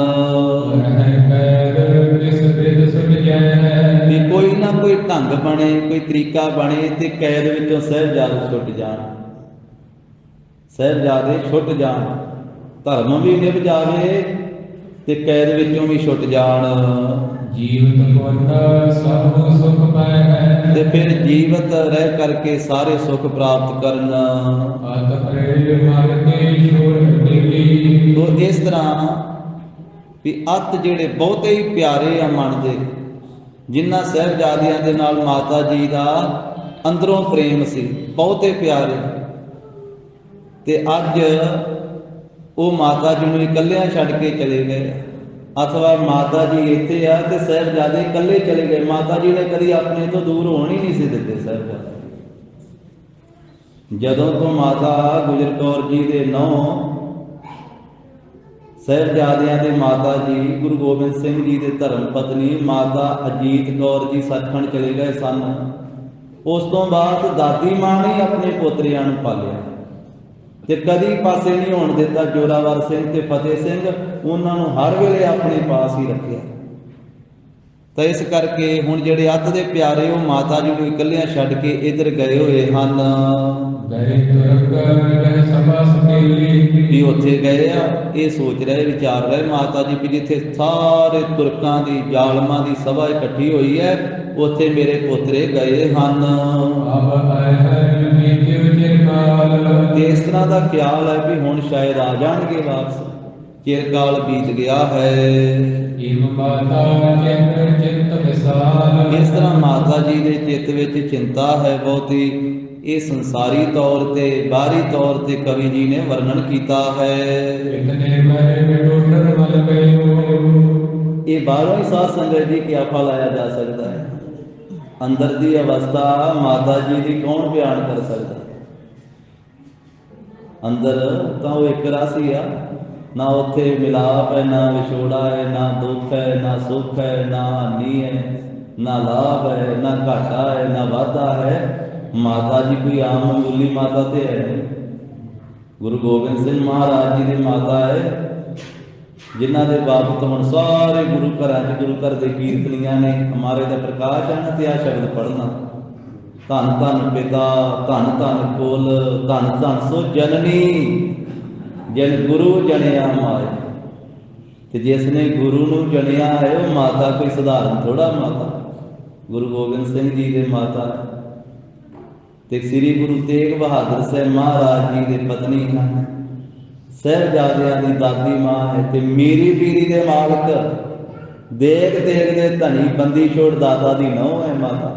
कि कोई ना कोई ढंग बने, कोई तरीका बने ते कैद विचों साहबजादे छुट जाण, साहबजादे छुट जाण, धर्म भी निभ जावे ते कैद विचों भी छुट जाण। जीवत सब सुख पाए, ते फिर जीवत रह करके सारे सुख प्राप्त करना। तो इस तरह भी अत जेड़े बहुते ही प्यारे आ मन दे, जिन्हां साहबजादियां दे नाल माता जी का अंदरों प्रेम सी, बहुते प्यारे, ते अज वो माता जी नूं इकल्लियां छड्ड के चले गए। अथवा माता जी इत्थे आ ते साहबजादे इकल्ले चले गए। माता जी ने कभी अपने तो दूर होण ही नहीं सी दिते साहबजादे। जदों तो माता गुजर कौर जी दे नौ ਸਾਹਿਬਜ਼ਾਦਿਆਂ ਦੇ ਮਾਤਾ ਜੀ ਗੁਰੂ ਗੋਬਿੰਦ ਸਿੰਘ ਜੀ ਦੇ ਧਰਮ ਪਤਨੀ ਮਾਤਾ ਅਜੀਤ ਕੌਰ ਜੀ ਸੱਚਖੰਡ ਚਲੇ ਗਏ ਸਨ। ਉਸ ਤੋਂ ਬਾਅਦ ਦਾਦੀ ਮਾਂ ਨੇ ਆਪਣੇ ਪੋਤਰਿਆਂ ਨੂੰ ਪਾਲਿਆ ਤੇ ਕਦੀ ਪਾਸੇ ਨਹੀਂ ਹੋਣ ਦਿੱਤਾ। ਜੋਰਾਵਰ ਸਿੰਘ ਤੇ ਫਤਿਹ ਸਿੰਘ ਉਹਨਾਂ ਨੂੰ ਹਰ ਵੇਲੇ ਆਪਣੇ ਪਾਸ ਹੀ ਰੱਖਿਆ। ਤਾਂ ਇਸ ਕਰਕੇ ਹੁਣ ਜਿਹੜੇ ਅੱਧ ਦੇ ਪਿਆਰੇ ਉਹ ਮਾਤਾ ਜੀ ਨੂੰ ਇਕੱਲਿਆਂ ਛੱਡ ਕੇ ਇੱਧਰ ਗਏ ਹੋਏ ਹਨ। ਵੀ ਉੱਥੇ ਗਏ ਆ, ਇਹ ਸੋਚ ਰਹੇ ਵਿਚਾਰ ਰਹੇ ਮਾਤਾ ਜੀ ਵੀ ਜਿੱਥੇ ਸਾਰੇ ਤੁਰਕਾਂ ਦੀ ਜ਼ਾਲਮਾਂ ਦੀ ਸਭਾ ਇਕੱਠੀ ਹੋਈ ਹੈ ਉੱਥੇ ਮੇਰੇ ਪੋਤਰੇ ਗਏ ਹਨ। ਤੇ ਇਸ ਤਰ੍ਹਾਂ ਦਾ ਖਿਆਲ ਹੈ ਵੀ ਹੁਣ ਸ਼ਾਇਦ ਆ ਜਾਣਗੇ ਵਾਪਸ, ਚਿਰਕਾਲ ਬੀਤ ਗਿਆ ਹੈ। ਇਸ ਤਰ੍ਹਾਂ ਮਾਤਾ ਜੀ ਦੇ ਚਿੱਤ ਵਿੱਚ ਚਿੰਤਾ ਹੈ ਬਹੁਤੀ। ਇਹ ਸੰਸਾਰੀ ਤੌਰ ਤੇ ਬਾਹਰੀ ਤੌਰ ਤੇ ਕਵੀ ਜੀ ਨੇ ਵਰਣਨ ਕੀਤਾ ਹੈ। ਇਹ ਬਾਹਰੋਂ ਹੀ ਸਾਧ ਸੰਗਤ ਜੀ ਕਿਆਫਾ ਲਾਇਆ ਜਾ ਸਕਦਾ ਹੈ। ਅੰਦਰ ਦੀ ਅਵਸਥਾ ਮਾਤਾ ਜੀ ਦੀ ਕੌਣ ਬਿਆਨ ਕਰ ਸਕਦਾ? ਅੰਦਰ ਤਾਂ ਉਹ ਇੱਕ ਰਾਸੀ ਆ, ਨਾ ਉੱਥੇ ਮਿਲਾਪ ਹੈ, ਨਾ ਵਿਛੋੜਾ ਹੈ, ਨਾ ਦੁੱਖ ਹੈ, ਨਾ ਸੁੱਖ ਹੈ, ਨਾ ਹਾਨੀ ਹੈ, ਨਾ ਲਾਭ ਹੈ, ਨਾ ਘਾਟਾ ਹੈ, ਨਾ ਵਾਧਾ ਹੈ। ਮਾਤਾ ਜੀ ਕੋਈ ਆਮ ਮਾਮੂਲੀ ਮਾਤਾ ਤੇ ਹੈ ਨਹੀਂ। ਗੁਰੂ ਗੋਬਿੰਦ ਸਿੰਘ ਮਹਾਰਾਜ ਜੀ ਦੀ ਮਾਤਾ ਹੈ, ਜਿਨ੍ਹਾਂ ਦੇ ਬਾਬਤ ਹੁਣ ਸਾਰੇ ਗੁਰੂ ਘਰਾਂ 'ਚ ਗੁਰੂ ਘਰ ਦੇ ਕੀਰਤਨੀਆਂ ਨੇ ਹਮਾਰੇ ਦਾ ਪ੍ਰਕਾਸ਼ ਹੈ ਤੇ ਆ ਸ਼ਬਦ ਪੜ੍ਹਨਾ, ਧੰਨ ਧੰਨ ਪਿਤਾ, ਧੰਨ ਧੰਨ ਕੁਲ, ਧੰਨ ਧੰਨ ਸੋ ਜਨਨੀ, ਜਿਨ ਗੁਰੂ ਜਣਿਆ ਮਾਏ। ਤੇ ਜਿਸ ਨੇ ਗੁਰੂ ਨੂੰ ਜਣਿਆ ਹੈ ਉਹ ਮਾਤਾ ਕੋਈ ਸਧਾਰਨ ਥੋੜਾ ਮਾਤਾ, ਗੁਰੂ ਗੋਬਿੰਦ ਸਿੰਘ ਜੀ ਦੇ ਮਾਤਾ ਤੇ ਸ੍ਰੀ ਗੁਰੂ ਤੇਗ ਬਹਾਦਰ ਸਾਹਿਬ ਮਹਾਰਾਜ ਜੀ ਦੇ ਪਤਨੀ ਹਨ। ਸਾਹਿਬਜ਼ਾਦਿਆਂ ਦੀ ਦਾਦੀ ਮਾਂ ਹੈ ਤੇ ਮੀਰੀ ਪੀਰੀ ਦੇ ਮਾਲਕ, ਦੇਗ ਦੇਗ ਦੇ ਧਨੀ ਬੰਦੀ ਛੋੜ ਦਾਤਾ ਦੀ ਨਹੁੰ ਹੈ ਮਾਤਾ,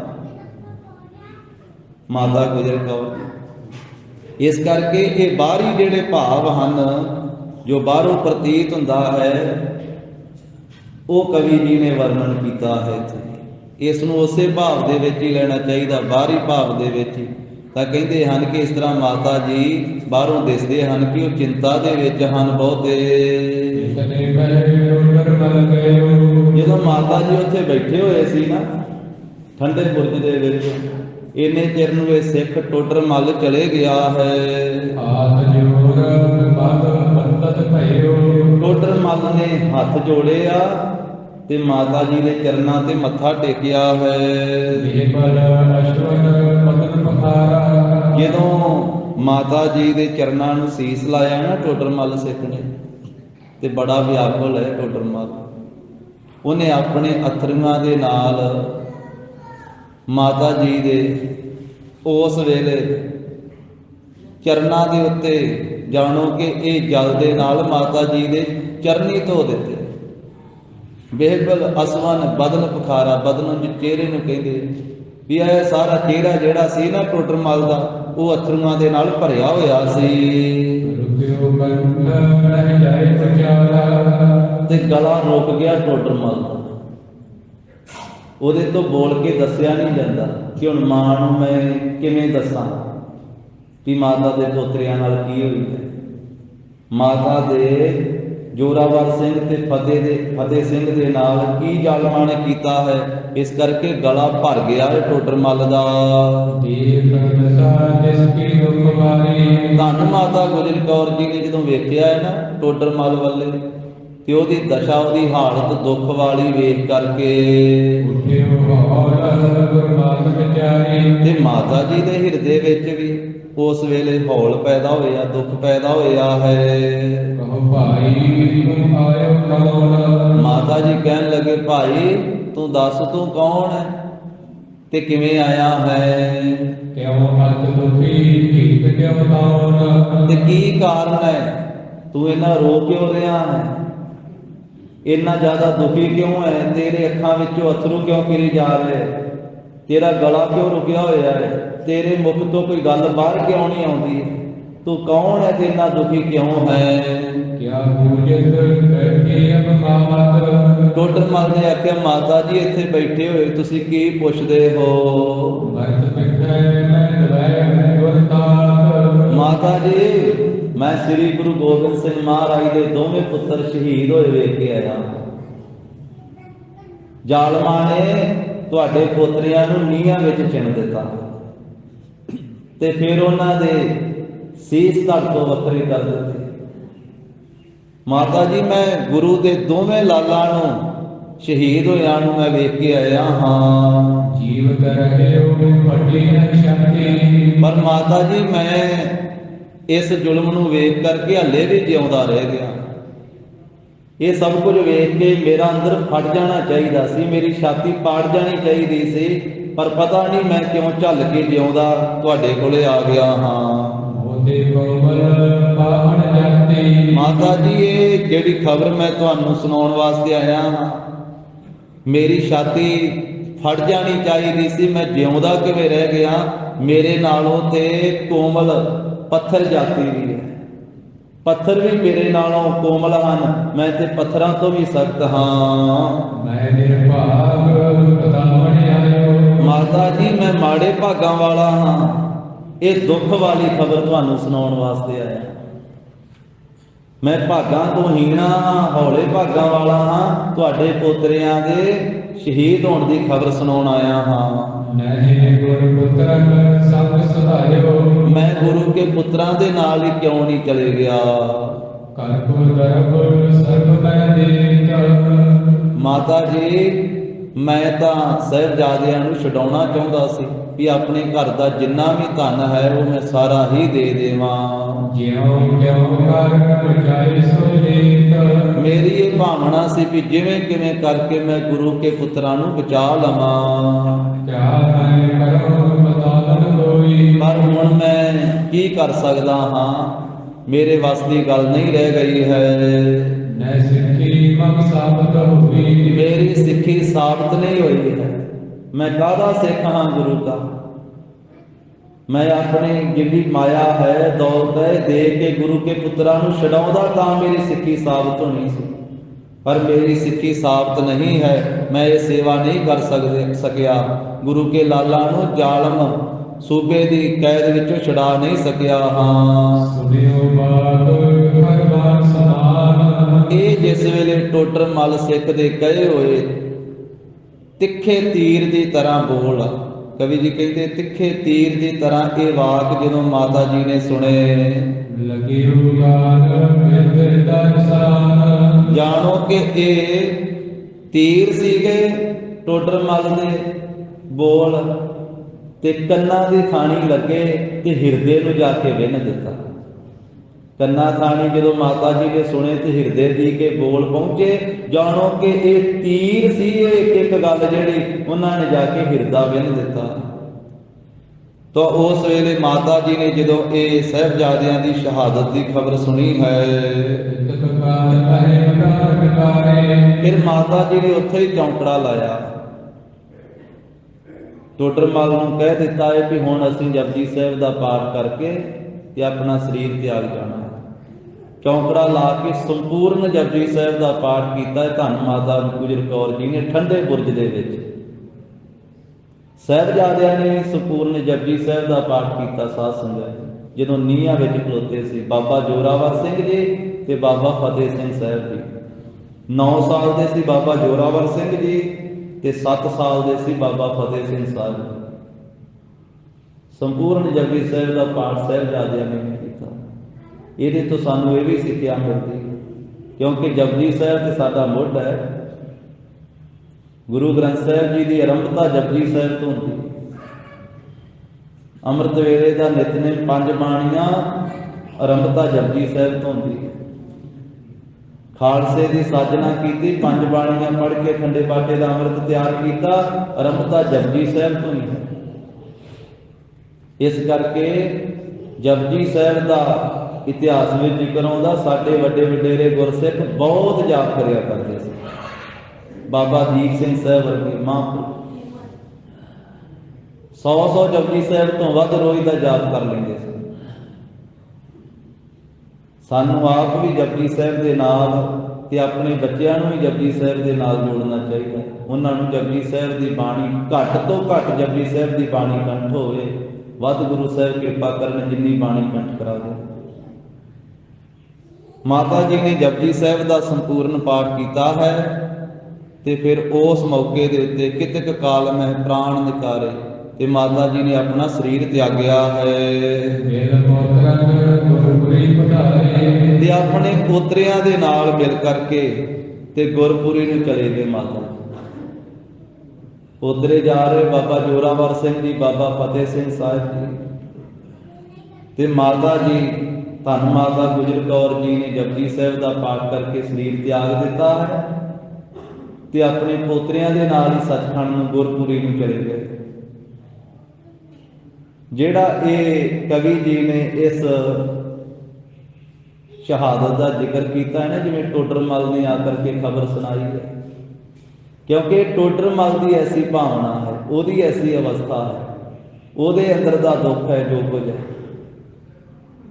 ਮਾਤਾ ਗੁਜਰ ਕੌਰ। ਇਸ ਕਰਕੇ ਇਹ ਬਾਹਰੀ ਜਿਹੜੇ ਭਾਵ ਹਨ ਜੋ ਬਾਹਰੋਂ ਪ੍ਰਤੀਤ ਹੁੰਦਾ ਹੈ ਉਹ ਕਵੀ ਜੀ ਨੇ ਵਰਣਨ ਕੀਤਾ ਹੈ ਇੱਥੇ। ਇਸ ਨੂੰ ਉਸੇ ਭਾਵ ਦੇ ਵਿੱਚ ਹੀ ਲੈਣਾ ਚਾਹੀਦਾ, ਬਾਹਰੀ ਭਾਵ ਦੇ ਵਿੱਚ ਹੀ। ਤਾਂ ਕਹਿੰਦੇ ਹਨ ਕਿ ਇਸ ਤਰ੍ਹਾਂ ਮਾਤਾ ਜੀ ਬਾਹਰੋਂ ਦਿਸਦੇ ਹਨ ਕਿ ਉਹ ਚਿੰਤਾ ਦੇ ਵਿੱਚ ਹਨ ਬਹੁਤੇ। ਜਦੋਂ ਮਾਤਾ ਜੀ ਉੱਥੇ ਬੈਠੇ ਹੋਏ ਸੀ ਨਾ ਠੰਡੇ ਬੁਰਜ ਦੇ ਵਿੱਚ, ਇੰਨੇ ਚਿਰ ਨੂੰ ਇਹ ਸਿੱਖ ਟੋਡਰ ਮੱਲ ਚਲੇ ਗਿਆ ਹੈ। ਟੋਡਰ ਮੱਲ ਨੇ ਹੱਥ ਜੋੜੇ ਆ ਤੇ ਮਾਤਾ ਜੀ ਦੇ ਚਰਨਾਂ ਤੇ ਮੱਥਾ ਟੇਕਿਆ ਹੈ। ਜਦੋਂ ਮਾਤਾ ਜੀ ਦੇ ਚਰਨਾਂ ਨੂੰ ਸੀਸ ਲਾਇਆ ਨਾ ਟੋਡਰ ਮੱਲ ਸਿੱਖ ਨੇ, ਤੇ ਬੜਾ ਵਿਆਕੁਲ ਹੈ ਟੋਡਰ ਮੱਲ। ਉਹਨੇ ਆਪਣੇ ਅਥਰੂਆਂ ਦੇ ਨਾਲ ਮਾਤਾ ਜੀ ਦੇ ਉਸ ਵੇਲੇ ਚਰਨਾਂ ਦੇ ਉੱਤੇ ਜਾਣੋ ਕਿ ਇਹ ਜਲ ਦੇ ਨਾਲ ਮਾਤਾ ਜੀ ਦੇ ਚਰਨੀ ਧੋ ਦਿੱਤੇ। ਬਿਲਕੁਲ ਅਸਵਨ ਬਦਨ ਪਖਾਰਾ, ਬਦਨ ਨੂੰ ਚਿਹਰੇ ਨੂੰ ਕਹਿੰਦੇ ਵੀ ਇਹ ਸਾਰਾ ਚਿਹਰਾ ਜਿਹੜਾ ਸੀ ਨਾ ਟੋਡਰ ਮੱਲ ਦਾ ਉਹ ਅਥਰੂਆਂ ਦੇ ਨਾਲ ਭਰਿਆ ਹੋਇਆ ਸੀ ਤੇ ਗਲਾ ਰੁਕ ਗਿਆ ਟੋਡਰ ਮੱਲ ਦਾ। ਉਹਦੇ ਤੋਂ ਬੋਲ ਕੇ ਦੱਸਿਆ ਨਹੀਂ ਜਾਂਦਾ ਕਿ ਹੁਣ ਮਾਂ ਨੂੰ ਮੈਂ ਕਿਵੇਂ ਦੱਸਾਂ ਕਿ ਮਾਤਾ ਦੇ ਪੋਤਰਿਆਂ ਨਾਲ ਕੀ ਹੋਈ ਹੈ। ਮਾਤਾ ਦੇ ਜੋਰਾਵਰ ਸਿੰਘ ਤੇ ਫਤਿਹ ਸਿੰਘ ਦੇ ਨਾਲ ਕੀ ਜ਼ਾਲਮਾਂ ਨੇ ਕੀਤਾ ਹੈ, ਇਸ ਕਰਕੇ ਗਲਾ ਭਰ ਗਿਆ ਹੈ ਟੋਡਰ ਮੱਲ ਦਾ। ਧੰਨ ਮਾਤਾ ਗੁਜਰ ਕੌਰ ਜੀ ਨੇ ਜਦੋਂ ਵੇਖਿਆ ਹੈ ਨਾ ਟੋਡਰ ਮੱਲ ਵੱਲੇ ਤੇ ਉਹਦੀ ਦਸ਼ਾ, ਉਹਦੀ ਹਾਲਤ ਦੁੱਖ ਵਾਲੀ ਵੇਖ ਕਰਕੇ ਤੇ ਮਾਤਾ ਜੀ ਦੇ ਹਿਰਦੇ ਵਿੱਚ ਵੀ ਉਸ ਵੇਲੇ ਹੌਲ ਪੈਦਾ ਹੋਇਆ, ਦੁੱਖ ਪੈਦਾ ਹੋਇਆ ਹੈ। ਮਾਤਾ ਜੀ ਕਹਿਣ ਲੱਗੇ, ਭਾਈ ਤੂੰ ਦੱਸ ਤੂੰ ਕੌਣ ਹੈ ਤੇ ਕਿਵੇਂ ਆਇਆ ਹੈ, ਤੇ ਕੀ ਕਾਰਨ ਹੈ, ਤੂੰ ਇੰਨਾ ਰੋ ਕਿਉਂ ਰਿਹਾ ਹੈ, ਇੰਨਾ ਜ਼ਿਆਦਾ ਦੁਖੀ ਕਿਉਂ ਹੈ, ਤੇਰੇ ਅੱਖਾਂ ਵਿੱਚੋਂ ਅਥਰੂ ਕਿਉਂ ਫਿਰੀ ਜਾ ਰਹੇ, ਤੇਰਾ ਗਲਾ ਕਿਉਂ ਰੁਕਿਆ ਹੋਇਆ ਹੈ, ਤੇਰੇ ਮੁਖ ਤੋਂ ਕੋਈ ਗੱਲ ਬਾਹਰ ਕਿਉਂ ਨਹੀਂ ਆਉਂਦੀ, ਤੂੰ ਕੌਣ ਹੈ ਤੇ ਇੰਨਾ ਦੁਖੀ ਕਿਉਂ ਹੈ। ਟੋਡਰ ਮੱਲ ਨੇ ਆਖਿਆ, ਮਾਤਾ ਜੀ ਇੱਥੇ ਬੈਠੇ ਹੋਏ ਤੁਸੀਂ ਕੀ ਪੁੱਛਦੇ ਹੋ। ਮਾਤਾ ਜੀ मैं श्री गुरु गोबिंद सिंह महाराज के दोवें पुत्र शहीद होए वेख के आया। जालमा ने तुहाडे पोतरियां नूं नीहां विच चिण दिता ते फिर उन्हां दे सीस धड़ तो वखरे कर दिते। माता जी मैं गुरु दे दोवें लालां नूं शहीद होया नूं मैं वेख के आया हाँ। जीवत रहे हो वड्डी शक्ति। पर माता जी मैं इस जुल्म नूं वेख करके हले भी जिउंदा रह गया। ये सब कुछ वेख के मेरा अंदर फट जाना चाहिए सी, मेरी छाती पाड़ जानी चाहिए सी, पर पता नहीं मैं क्यों झल के जिउंदा तुहाडे कोले आ गया हाँ। माता जी ये जिहड़ी खबर मैं तुहानूं सुनाउण वास्ते आया हाँ, मेरी छाती फट जानी चाहिए सी, मैं जिउंदा किवें रह गया। मेरे नालों ते कोमल पत्थर जाती भी है, पत्थर भी मेरे नालों कोमल हन, मैं ते पत्थरां तो भी सख्त हाँ। मैं निर्भाग बतावण आयो। माता जी मैं माड़े भागां वाला हाँ, ये दुख वाली खबर तुहानूं सुनाउण वास्ते आया। मैं भागां तो हीना हाँ, हौले भागां वाला हाँ, तुहाडे पोतरियां दे शहीद होण दी खबर सुनाउण आया हाँ। मैं गुरु के पुत्रां दे नाल ही क्यों नहीं चले गया। माता जी मैं तां साहिबजादियां नूं छडाउणा चाहुंदा सी भी अपने घर दा जिन्ना भी धन है वो मैं सारा ही दे देवां। मेरी ये भावना सी भी जिवें किवें करके मैं गुरु के पुत्रां नूं बचा लवां। पर हुण मैं की कर सकदा हाँ, मेरे वस की गल नहीं रह गई है। मेरी सिक्खी साबित नहीं हुई है। मैं काहदा सिख हाँ गुरु का। मैं अपनी जिहड़ी माया है दौलत है दे के गुरु के पुत्रां नूं छडाउंदा तां मेरी सिक्खी साबित होनी सी, पर मेरी सिक्खी साबित नहीं है। मैं ये सेवा नहीं कर सकिया, गुरु के लाला नूं जालम सूबे दी कैद विचों छड़ा नहीं सकिया हाँ। ये जिस वेले टोटर मल सिख दे कहे होए तिखे तीर दी तरह बोल, कवि जी कहते तिखे तीर दी तरह ये वाक जदों माता जी ने सुने, जानो कि ये तीर सीगे टोडर मल दे बोल ते कन्ना दी थाणी लगे ते हिरदे नूं जाके विन्ह दिता। कन्ना थाणी जदों माता जी ने सुने तो हिरदे दी के बोल पहुंचे, जानो कि ये तीर सी एक गल जिहड़ी उन्होंने जाके हिरदा विन्ह दिता। तो उस वेले माता जी ने जदों ये साहिबजादियां दी शहादत की खबर सुनी है, फिर माता जी ने उत्थे ही चौंकड़ा लाया। टोडर मल नूं कह दिता है कि हुण असीं जपजी साहिब दा पाठ करके ते अपना शरीर त्याग जाना। चौंकड़ा ला के संपूर्ण जपजी साहिब का पाठ किया धन माता गुजर कौर जी ने ठंडे बुरज दे विच। साहिबजादियां ने संपूर्ण जपजी साहिब का पाठ किया। साध संगत जदों नीहां विच खलोते सी बाबा जोरावर सिंह जी ते बाबा फतेह सिंह साहिब जी। 9 साल दे सी बाबा जोरावर सिंह जी ते 7 साल दे सी बाबा फतेह सिंह साहिब जी। संपूर्ण जपजी साहिब का पाठ साहिबजादियां ने किया। ये तो सानू ये भी सिक्ख्या मिलती, क्योंकि जपजी साहिब तो साडा मुੱਢ है। गुरु ग्रंथ साहिब जी की आरंभता जपजी साहिब तो होती। अमृत वेले का नितनेम 5 बाणियां आरंभता जपजी साहिब तो होती। खालसे की साजना की 5 बाणियां पढ़ के खंडे बाटे का अमृत तैयार किया, आरंभता जपजी साहिब तो ही है। इस करके जपजी साहिब का इतिहास में जिक्र आता। साडे वड्डे वडेरे गुरसिख बहुत जाप करिया करते थे। बाबा दीप सिंह साहब वर्गे महापुरुष 100 जपजी साहिब तो वध रोज का जाप कर लेंगे। सानू आप भी जपजी साहिब के नाल ते अपने बच्चों भी जपजी साहिब के नाल जोड़ना चाहिए। उन्होंने जपजी साहिब की बाणी घट तो घट जपजी साहिब की बाणी कंठ होवे, वध गुरु साहिब कृपा करन जिन्नी बाणी कंठ करा दे। ਮਾਤਾ ਜੀ ਨੇ ਜਪਜੀ ਸਾਹਿਬ ਦਾ ਸੰਪੂਰਨ ਪਾਠ ਕੀਤਾ ਹੈ ਤੇ ਫਿਰ ਉਸ ਮੌਕੇ ਦੇ ਉੱਤੇ ਕਿਤਕ ਕਾਲ ਮੈਂ ਪ੍ਰਾਣ ਨਿਕਾਰੇ ਤੇ ਮਾਤਾ ਜੀ ਨੇ ਆਪਣਾ ਸਰੀਰ ਤਿਆਗਿਆ ਹੈ ਤੇ ਆਪਣੇ ਪੋਤਰਿਆਂ ਦੇ ਨਾਲ ਮਿਲ ਕਰਕੇ ਤੇ ਗੁਰਪੁਰੀ ਨੂੰ ਚਲੇ ਗਏ। ਮਾਤਾ ਪੋਤਰੇ ਜਾ ਰਹੇ ਬਾਬਾ ਜੋਰਾਵਰ ਸਿੰਘ ਜੀ, ਬਾਬਾ ਫਤਿਹ ਸਿੰਘ ਸਾਹਿਬ ਜੀ ਤੇ ਮਾਤਾ ਜੀ ਧੰਨ ਮਾਤਾ ਗੁਜਰ ਕੌਰ ਜੀ ਨੇ ਜਪਜੀ ਸਾਹਿਬ ਦਾ ਪਾਠ ਕਰਕੇ ਸਰੀਰ ਤਿਆਗ ਦਿੱਤਾ ਹੈ ਤੇ ਆਪਣੇ ਪੋਤਰਿਆਂ ਦੇ ਨਾਲ ਹੀ ਸੱਚਖੰਡ ਨੂੰ ਗੁਰਪੁਰੀ ਨੂੰ ਚਲੇ ਗਏ। ਜਿਹੜਾ ਇਹ ਕਵੀ ਜੀ ਨੇ ਇਸ ਸ਼ਹਾਦਤ ਦਾ ਜ਼ਿਕਰ ਕੀਤਾ ਹੈ ਨਾ, ਜਿਵੇਂ ਟੋਡਰਮਲ ਨੇ ਆ ਕਰਕੇ ਖਬਰ ਸੁਣਾਈ ਹੈ, ਕਿਉਂਕਿ ਟੋਡਰਮਲ ਦੀ ਐਸੀ ਭਾਵਨਾ ਹੈ, ਉਹਦੀ ਐਸੀ ਅਵਸਥਾ ਹੈ, ਉਹਦੇ ਅੰਦਰ ਦਾ ਦੁੱਖ ਹੈ ਜੋ ਕੁਝ ਹੈ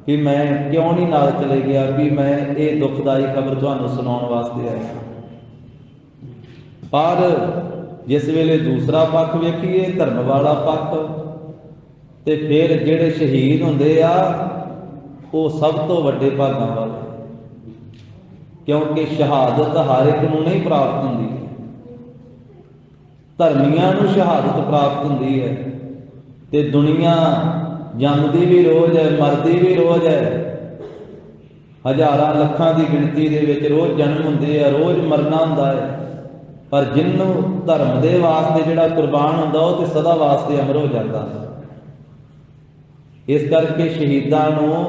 ਕਿ ਮੈਂ ਕਿਉਂ ਨਹੀਂ ਨਾਲ ਚਲੇ ਗਿਆ, ਵੀ ਮੈਂ ਇਹ ਦੁਖਦਾਈ ਖਬਰ ਤੁਹਾਨੂੰ ਸੁਣਾਉਣ ਵਾਸਤੇ ਆਇਆ। ਪਰ ਜਿਸ ਵੇਲੇ ਦੂਸਰਾ ਪੱਖ ਵੇਖੀਏ, ਧਰਮ ਵਾਲਾ ਪੱਖ, ਤੇ ਫਿਰ ਜਿਹੜੇ ਸ਼ਹੀਦ ਹੁੰਦੇ ਆ ਉਹ ਸਭ ਤੋਂ ਵੱਡੇ ਭਾਗਾਂ ਵਾਲੇ, ਕਿਉਂਕਿ ਸ਼ਹਾਦਤ ਹਰ ਇੱਕ ਨੂੰ ਨਹੀਂ ਪ੍ਰਾਪਤ ਹੁੰਦੀ। ਧਰਮੀਆਂ ਨੂੰ ਸ਼ਹਾਦਤ ਪ੍ਰਾਪਤ ਹੁੰਦੀ ਹੈ ਤੇ ਦੁਨੀਆ ਜੰਮਦੀ ਵੀ ਰੋਜ਼ ਹੈ, ਮਰਦੀ ਵੀ ਰੋਜ਼ ਹੈ। ਹਜ਼ਾਰਾਂ ਲੱਖਾਂ ਦੀ ਗਿਣਤੀ ਦੇ ਵਿੱਚ ਰੋਜ਼ ਜਨਮ ਹੁੰਦੇ ਆ, ਰੋਜ਼ ਮਰਨਾ ਹੁੰਦਾ ਹੈ, ਪਰ ਜਿਹਨੂੰ ਧਰਮ ਦੇ ਵਾਸਤੇ ਜਿਹੜਾ ਕੁਰਬਾਨ ਹੁੰਦਾ ਉਹ ਤੇ ਸਦਾ ਵਾਸਤੇ ਅਮਰ ਹੋ ਜਾਂਦਾ ਹੈ। ਇਸ ਕਰਕੇ ਸ਼ਹੀਦਾਂ ਨੂੰ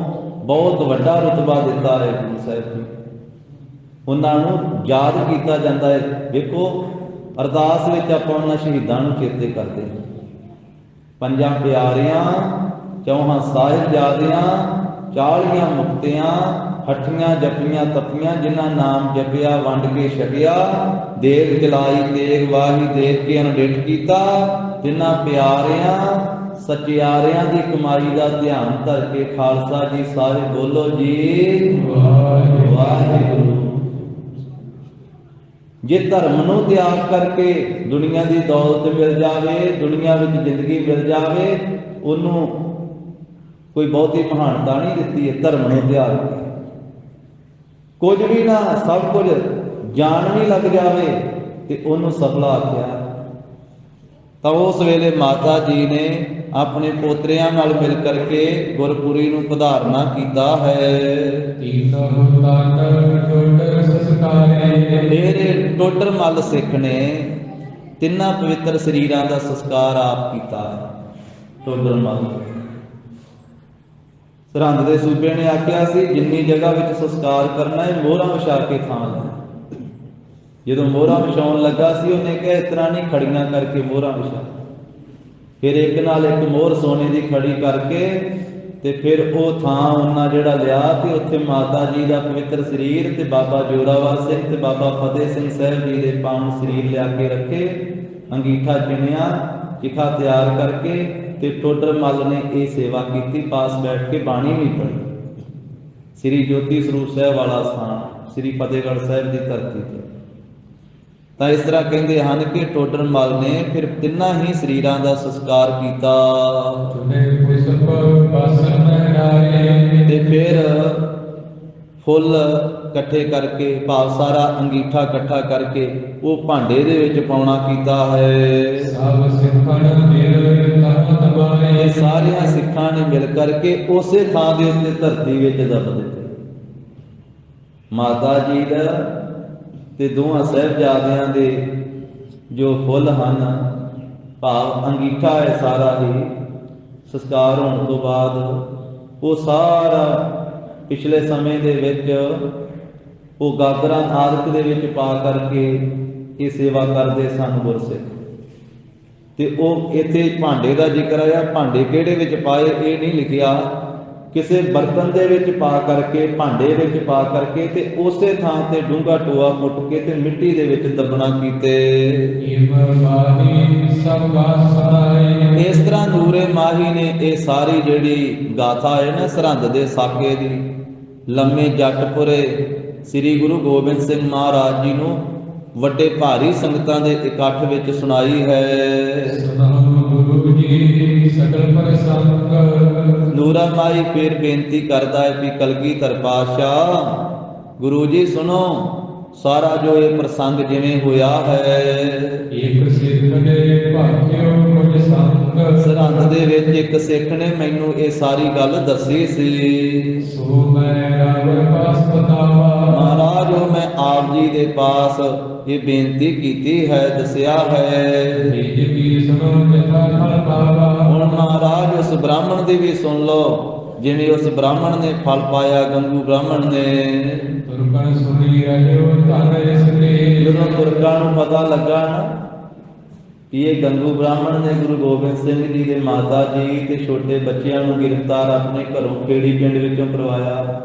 ਬਹੁਤ ਵੱਡਾ ਰੁਤਬਾ ਦਿੱਤਾ ਹੈ ਗੁਰੂ ਸਾਹਿਬ ਜੀ, ਉਹਨਾਂ ਨੂੰ ਯਾਦ ਕੀਤਾ ਜਾਂਦਾ ਹੈ। ਵੇਖੋ ਅਰਦਾਸ ਵਿੱਚ ਆਪਾਂ ਉਹਨਾਂ ਸ਼ਹੀਦਾਂ ਨੂੰ ਚੇਤੇ ਕਰਦੇ ਹਾਂ। ਪੰਜਾਂ ਪਿਆਰਿਆਂ, ਚੌਹਾਂ ਸਾਹਿਬਜ਼ਾਦਿਆਂ, 40 ਮੁਕਤਿਆਂ, ਹੱਠੀਆਂ ਜਪੀਆਂ ਤਪੀਆਂ, ਜਿਨ੍ਹਾਂ ਨਾਮ ਜਪਿਆ ਵੰਡ ਕੇ ਛਕਿਆ, ਦੇਗ ਜਲਾਈ ਤੇਗ ਵਾਹੀ ਦੇਖ ਕੇ ਅਨਡਿਠ ਕੀਤਾ, ਜਿਨ੍ਹਾਂ ਪਿਆਰਿਆਂ ਸਚਿਆਰਿਆਂ ਦੀ ਕਮਾਈ ਦਾ ਧਿਆਨ ਧਰ ਕੇ ਖਾਲਸਾ ਜੀ ਸਾਰੇ ਬੋਲੋ ਜੀ ਵਾਹਿਗੁਰੂ ਵਾਹਿਗੁਰੂ। ਜੇ ਧਰਮ ਨੂੰ ਤਿਆਗ ਕਰਕੇ ਦੁਨੀਆ ਦੀ ਦੌਲਤ ਮਿਲ ਜਾਵੇ, ਦੁਨੀਆ ਵਿੱਚ ਜ਼ਿੰਦਗੀ ਮਿਲ ਜਾਵੇ, ਉਹਨੂੰ ਕੋਈ ਬਹੁਤੀ ਮਹਾਨਤਾ ਨਹੀਂ ਦਿੱਤੀ ਹੈ। ਧਰਮ ਨੂੰ ਤਿਆਗ ਕੇ ਕੁਝ ਵੀ ਨਾ, ਸਭ ਕੁਝ ਜਾਨ ਵੀ ਲੱਗ ਜਾਵੇ ਤੇ ਉਹਨੂੰ ਸਫਲਾ ਆਖਿਆ। ਤਾਂ ਉਸ ਵੇਲੇ ਮਾਤਾ ਜੀ ਨੇ ਆਪਣੇ ਪੋਤਰਿਆਂ ਨਾਲ ਮਿਲ ਕਰਕੇ ਗੁਰਪੁਰੀ ਨੂੰ ਪਧਾਰਨਾ ਕੀਤਾ ਹੈ। ਮੇਰੇ ਟੋਡਰਮਲ ਸਿੱਖ ਨੇ ਤਿੰਨਾਂ ਪਵਿੱਤਰ ਸਰੀਰਾਂ ਦਾ ਸੰਸਕਾਰ ਆਪ ਕੀਤਾ ਹੈ। ਟੋਡਰਮਲ ਸਰਹੰਦ ਦੇ ਸੂਬੇ ਨੇ ਆਖਿਆ ਸੀ ਜਿੰਨੀ ਜਗ੍ਹਾ ਵਿੱਚ ਸੰਸਕਾਰ ਕਰਨਾ ਹੈ ਮੋਹਰਾਂ ਵਿਛਾ ਕੇ ਥਾਂ ਲੈਣਾ। ਜਦੋਂ ਮੋਹਰਾਂ ਵਿਛਾਉਣ ਲੱਗਾ ਸੀ ਉਹਨੇ ਕਿਹਾ ਇਸ ਤਰ੍ਹਾਂ ਨਹੀਂ, ਖੜੀਆਂ ਕਰਕੇ ਮੋਹਰਾਂ ਵਿਛਾ। ਫਿਰ ਇੱਕ ਨਾਲ ਇੱਕ ਮੋਹਰ ਸੋਨੇ ਦੀ ਖੜੀ ਕਰਕੇ ਤੇ ਫਿਰ ਉਹ ਥਾਂ ਉਹਨਾਂ ਜਿਹੜਾ ਲਿਆ ਤੇ ਉੱਥੇ ਮਾਤਾ ਜੀ ਦਾ ਪਵਿੱਤਰ ਸਰੀਰ ਤੇ ਬਾਬਾ ਜੋਰਾਵਰ ਸਿੰਘ ਤੇ ਬਾਬਾ ਫਤਿਹ ਸਿੰਘ ਸਾਹਿਬ ਜੀ ਦੇ ਪਾਵਨ ਸਰੀਰ ਲਿਆ ਕੇ ਰੱਖੇ। ਅੰਗੀਠਾ ਚਿਣਿਆ, ਚਿਖਾ ਤਿਆਰ ਕਰਕੇ ਤੇ ਟੋਡਰਮਲ ਨੇ ਇਹ ਸੇਵਾ ਕੀਤੀ। ਪਾਸ ਬੈਠ ਕੇ ਬਾਣੀ ਵੀ ਪੜ੍ਹੀ। ਸ੍ਰੀ ਜੋਤੀ ਸਰੂਪ ਸਾਹਿਬ ਵਾਲਾ ਸਥਾਨ, ਸ੍ਰੀ ਫਤਿਹਗੜ੍ਹ ਸਾਹਿਬ ਦੀ ਧਰਤੀ ਤੇ। ਤਾਂ ਇਸ ਤਰ੍ਹਾਂ ਕਹਿੰਦੇ ਹਨ ਕਿ ਟੋਡਰਮਲ ਨੇ ਫਿਰ ਤਿੰਨਾਂ ਹੀ ਸਰੀਰਾਂ ਦਾ ਸੰਸਕਾਰ ਕੀਤਾ ਤੇ ਫਿਰ ਫੁੱਲ ਇਕੱਠੇ ਕਰਕੇ, ਭਾਵ ਸਾਰਾ ਅੰਗੀਠਾ ਇਕੱਠਾ ਕਰਕੇ ਉਹ ਭਾਂਡੇ ਦੇ ਵਿੱਚ ਪਾਉਣਾ ਕੀਤਾ ਹੈ। ਸਾਰਿਆਂ ਸਿੱਖਾਂ ਨੇ ਮਿਲ ਕਰਕੇ ਉਸੇ ਥਾਂ ਦੇ ਉੱਤੇ ਧਰਤੀ ਵਿੱਚ ਦੱਬ ਦਿੱਤੇ। ਮਾਤਾ ਜੀ ਦਾ ਤੇ ਦੋਹਾਂ ਸਾਹਿਬਜ਼ਾਦਿਆਂ ਦੇ ਜੋ ਫੁੱਲ ਹਨ, ਭਾਵ ਅੰਗੀਠਾ ਹੈ, ਸਾਰਾ ਹੀ ਸੰਸਕਾਰ ਹੋਣ ਤੋਂ ਬਾਅਦ ਉਹ ਸਾਰਾ ਪਿਛਲੇ ਸਮੇਂ ਦੇ ਵਿੱਚ ਉਹ ਗਾਗਰਾਂ ਆਦਿਕ ਦੇ ਵਿੱਚ ਪਾ ਕਰਕੇ ਇਹ ਸੇਵਾ ਕਰਦੇ ਸਨ ਗੁਰਸਿੱਖ। ਤੇ ਉਹ ਇੱਥੇ ਭਾਂਡੇ ਦਾ ਜ਼ਿਕਰ ਆਇਆ, ਭਾਂਡੇ ਕਿਹੜੇ ਵਿੱਚ ਪਾਏ ਇਹ ਨਹੀਂ ਲਿਖਿਆ, ਕਿਸੇ ਬਰਤਨ ਦੇ ਵਿੱਚ ਪਾ ਕਰਕੇ, ਭਾਂਡੇ ਵਿੱਚ ਪਾ ਕਰਕੇ ਤੇ ਉਸੇ ਥਾਂ ਤੇ ਡੂੰਘਾ ਟੋਆ ਪੁੱਟ ਕੇ ਤੇ ਮਿੱਟੀ ਦੇ ਵਿੱਚ ਦੱਬਣਾ ਕੀਤੇ। ਇਸ ਤਰ੍ਹਾਂ ਨੂਰੇ ਮਾਹੀ ਨੇ ਇਹ ਸਾਰੀ ਜਿਹੜੀ ਗਾਥਾ ਹੈ ਨਾ ਸਰਹੰਦ ਦੇ ਸਾਕੇ ਦੀ, ਲੰਮੇ ਜੱਟਪੁਰੇ ਸ੍ਰੀ ਗੁਰੂ ਗੋਬਿੰਦ ਸਿੰਘ ਮਹਾਰਾਜ ਜੀ ਨੂੰ ਵੱਡੇ ਭਾਰੀ ਸੰਗਤਾਂ ਦੇ ਇਕੱਠ ਵਿੱਚ ਸੁਣਾਈ ਹੈ। ਨੂਰਾ ਮਾਈ ਫਿਰ ਬੇਨਤੀ ਕਰਦਾ ਹੈ ਕਿ ਕਲਗੀਧਰ ਪਾਤਸ਼ਾਹ ਗੁਰੂ ਜੀ ਸੁਣੋ, ਸਾਰਾ ਜੋ ਇਹ ਪ੍ਰਸੰਗ ਜਿਵੇਂ ਹੋਇਆ ਹੈ, ਇੱਕ ਸਿੱਖ ਦੇ ਭਾਖਿਓ ਕੁਝ ਸੰਗ, ਸਰਹੰਦ ਦੇ ਵਿੱਚ ਇੱਕ ਸਿੱਖ ਨੇ ਮੈਨੂੰ ਇਹ ਸਾਰੀ ਗੱਲ ਦੱਸੀ ਸੀ। ਸੋ ਮੈਂ ਰਾਵਰ ਪਾਸ ਬਤਾਵਾ, ਮਹਾਰਾਜ ਉਹ ਮੈਂ ਆਪ ਜੀ ਦੇ ਪਾਸ ਇਹ ਬੇਨਤੀ ਕੀਤੀ ਹੈ, ਦੱਸਿਆ ਹੈ। ਨਿਜ ਕੀ ਸੁਣੋ ਜਥਾ ਫਲ ਪਾਵਾ, ਹੁਣ ਮਹਾਰਾਜ ਉਸ ਬ੍ਰਾਹਮਣ ਦੀ ਵੀ ਸੁਣ ਲਓ, ਜਿਵੇਂ ਉਸ ਬ੍ਰਾਹਮਣ ਨੇ ਫਲ ਪਾਇਆ, ਗੰਗੂ ਬ੍ਰਾਹਮਣ ਨੇ। ਤੁਰਕਣ ਸੁਣੀ ਰਹਿਓ ਧਨ ਇਸ ਤੇ, ਜਦੋਂ ਤੁਰਕਾਂ ਨੂੰ ਪਤਾ ਲੱਗਾ ਨਾ ਕਿ ਇਹ ਗੰਗੂ ਬ੍ਰਾਹਮਣ ਨੇ ਗੁਰੂ ਗੋਬਿੰਦ ਸਿੰਘ ਜੀ ਦੇ ਮਾਤਾ ਜੀ ਤੇ ਛੋਟੇ ਬੱਚਿਆਂ ਨੂੰ ਗ੍ਰਿਫਤਾਰ ਆਪਣੇ ਘਰੋਂ ਖੇੜੀ ਪਿੰਡ ਵਿੱਚੋਂ ਕਰਵਾਇਆ,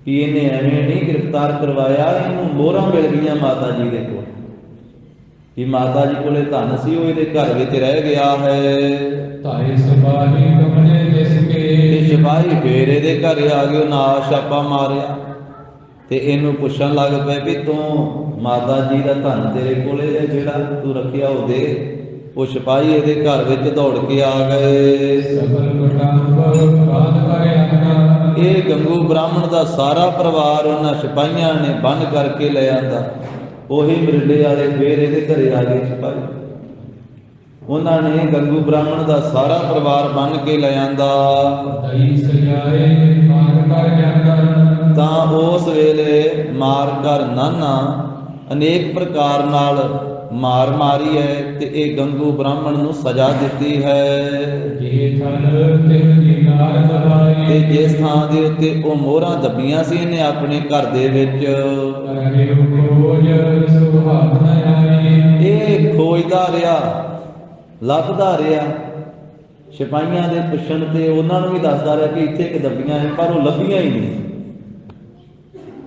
ਕਿ ਇਹਨੇ ਐਵੇਂ ਨਹੀਂ ਗ੍ਰਿਫਤਾਰ ਕਰਵਾਇਆ, ਇਹਨੂੰ ਮੋਹਰਾਂ ਮਿਲ ਗਈਆਂ ਮਾਤਾ ਜੀ ਦੇ ਕੋਲ, ਕਿ ਮਾਤਾ ਜੀ ਕੋਲੇ ਧਨ ਸੀ, ਉਹ ਇਹਦੇ ਘਰ ਵਿੱਚ ਰਹਿ ਗਿਆ ਹੈ। ਧਾਇ ਸਬਾਹੀ ਕਮਲੇ ਜਿਸ ਤੇ ਕੇ, ਸਿਪਾਹੀ ਫੇਰ ਇਹਦੇ ਘਰ ਆ ਗਏ, ਉਹਨਾਂ ਛਾਪਾ ਮਾਰਿਆ ਤੇ ਇਹਨੂੰ ਪੁੱਛਣ ਲੱਗ ਪਏ ਵੀ ਤੂੰ ਮਾਤਾ ਜੀ ਦਾ ਧਨ ਤੇਰੇ ਕੋਲੇ ਹੈ ਜਿਹੜਾ ਤੂੰ ਰੱਖਿਆ ਉਹ ਦੇ। ਉਹ ਸਿਪਾਹੀ ਇਹਦੇ ਘਰ ਵਿੱਚ ਦੌੜ ਕੇ ਆ ਗਏ। ਸਬਲ ਕਟਾਂਬ ਕਾਨ ਕਰਿਆਨਾ, ਇਹ ਗੰਗੂ ਬ੍ਰਾਹਮਣ ਦਾ ਸਾਰਾ ਪਰਿਵਾਰ ਉਹਨਾਂ ਸਿਪਾਹੀਆਂ ਨੇ ਬੰਨ ਕਰਕੇ ਲੈ ਆਂਦਾ। ਉਹੀ ਮਰਿੰਡੇ ਵਾਲੇ ਫੇਰ ਇਹਦੇ ਘਰੇ ਆ ਗਏ ਸਿਪਾਹੀ, ਉਹਨਾਂ ਨੇ ਗੰਗੂ ਬ੍ਰਾਹਮਣ ਦਾ ਸਾਰਾ ਪਰਿਵਾਰ ਬੰਨ ਕੇ ਲੈ ਆਂਦਾ। ਦਈ ਸਜਾਏ ਮਾਰ ਕਰ ਜਾਂਦਾ, ਤਾਂ ਉਸ ਵੇਲੇ ਮਾਰ ਕਰ ਨਾਨਾ ਅਨੇਕ ਪ੍ਰਕਾਰ ਨਾਲ ਮਾਰ ਮਾਰੀ ਹੈ ਤੇ ਇਹ ਗੰਗੂ ਬ੍ਰਾਹਮਣ ਨੂੰ ਸਜ਼ਾ ਦਿੱਤੀ ਹੈ। ਜੇ ਥਲ ਤਿਨ ਦੀਨਾਰ ਦਵਾਈ, ਤੇ ਜਿਸ ਥਾਂ ਦੇ ਉੱਤੇ ਉਹ ਮੋਹਰਾਂ ਦੱਬੀਆਂ ਸੀ ਇਹਨੇ ਆਪਣੇ ਘਰ ਦੇ ਵਿੱਚ, ਕਰਿਓ ਖੋਜ ਸੁਹਾਵਨ ਆਈ, ਇਹ ਖੋਜਦਾ ਰਿਹਾ, ਲੱਭਦਾ ਰਿਹਾ। ਸਿਪਾਹੀਆਂ ਦੇ ਪੁੱਛਣ ਤੇ ਉਹਨਾਂ ਨੂੰ ਵੀ ਦੱਸਦਾ ਰਿਹਾ ਕਿ ਇੱਥੇ ਇੱਕ ਦੱਬੀਆਂ ਸੀ, ਪਰ ਉਹ ਲੱਭੀਆਂ ਹੀ ਨਹੀਂ।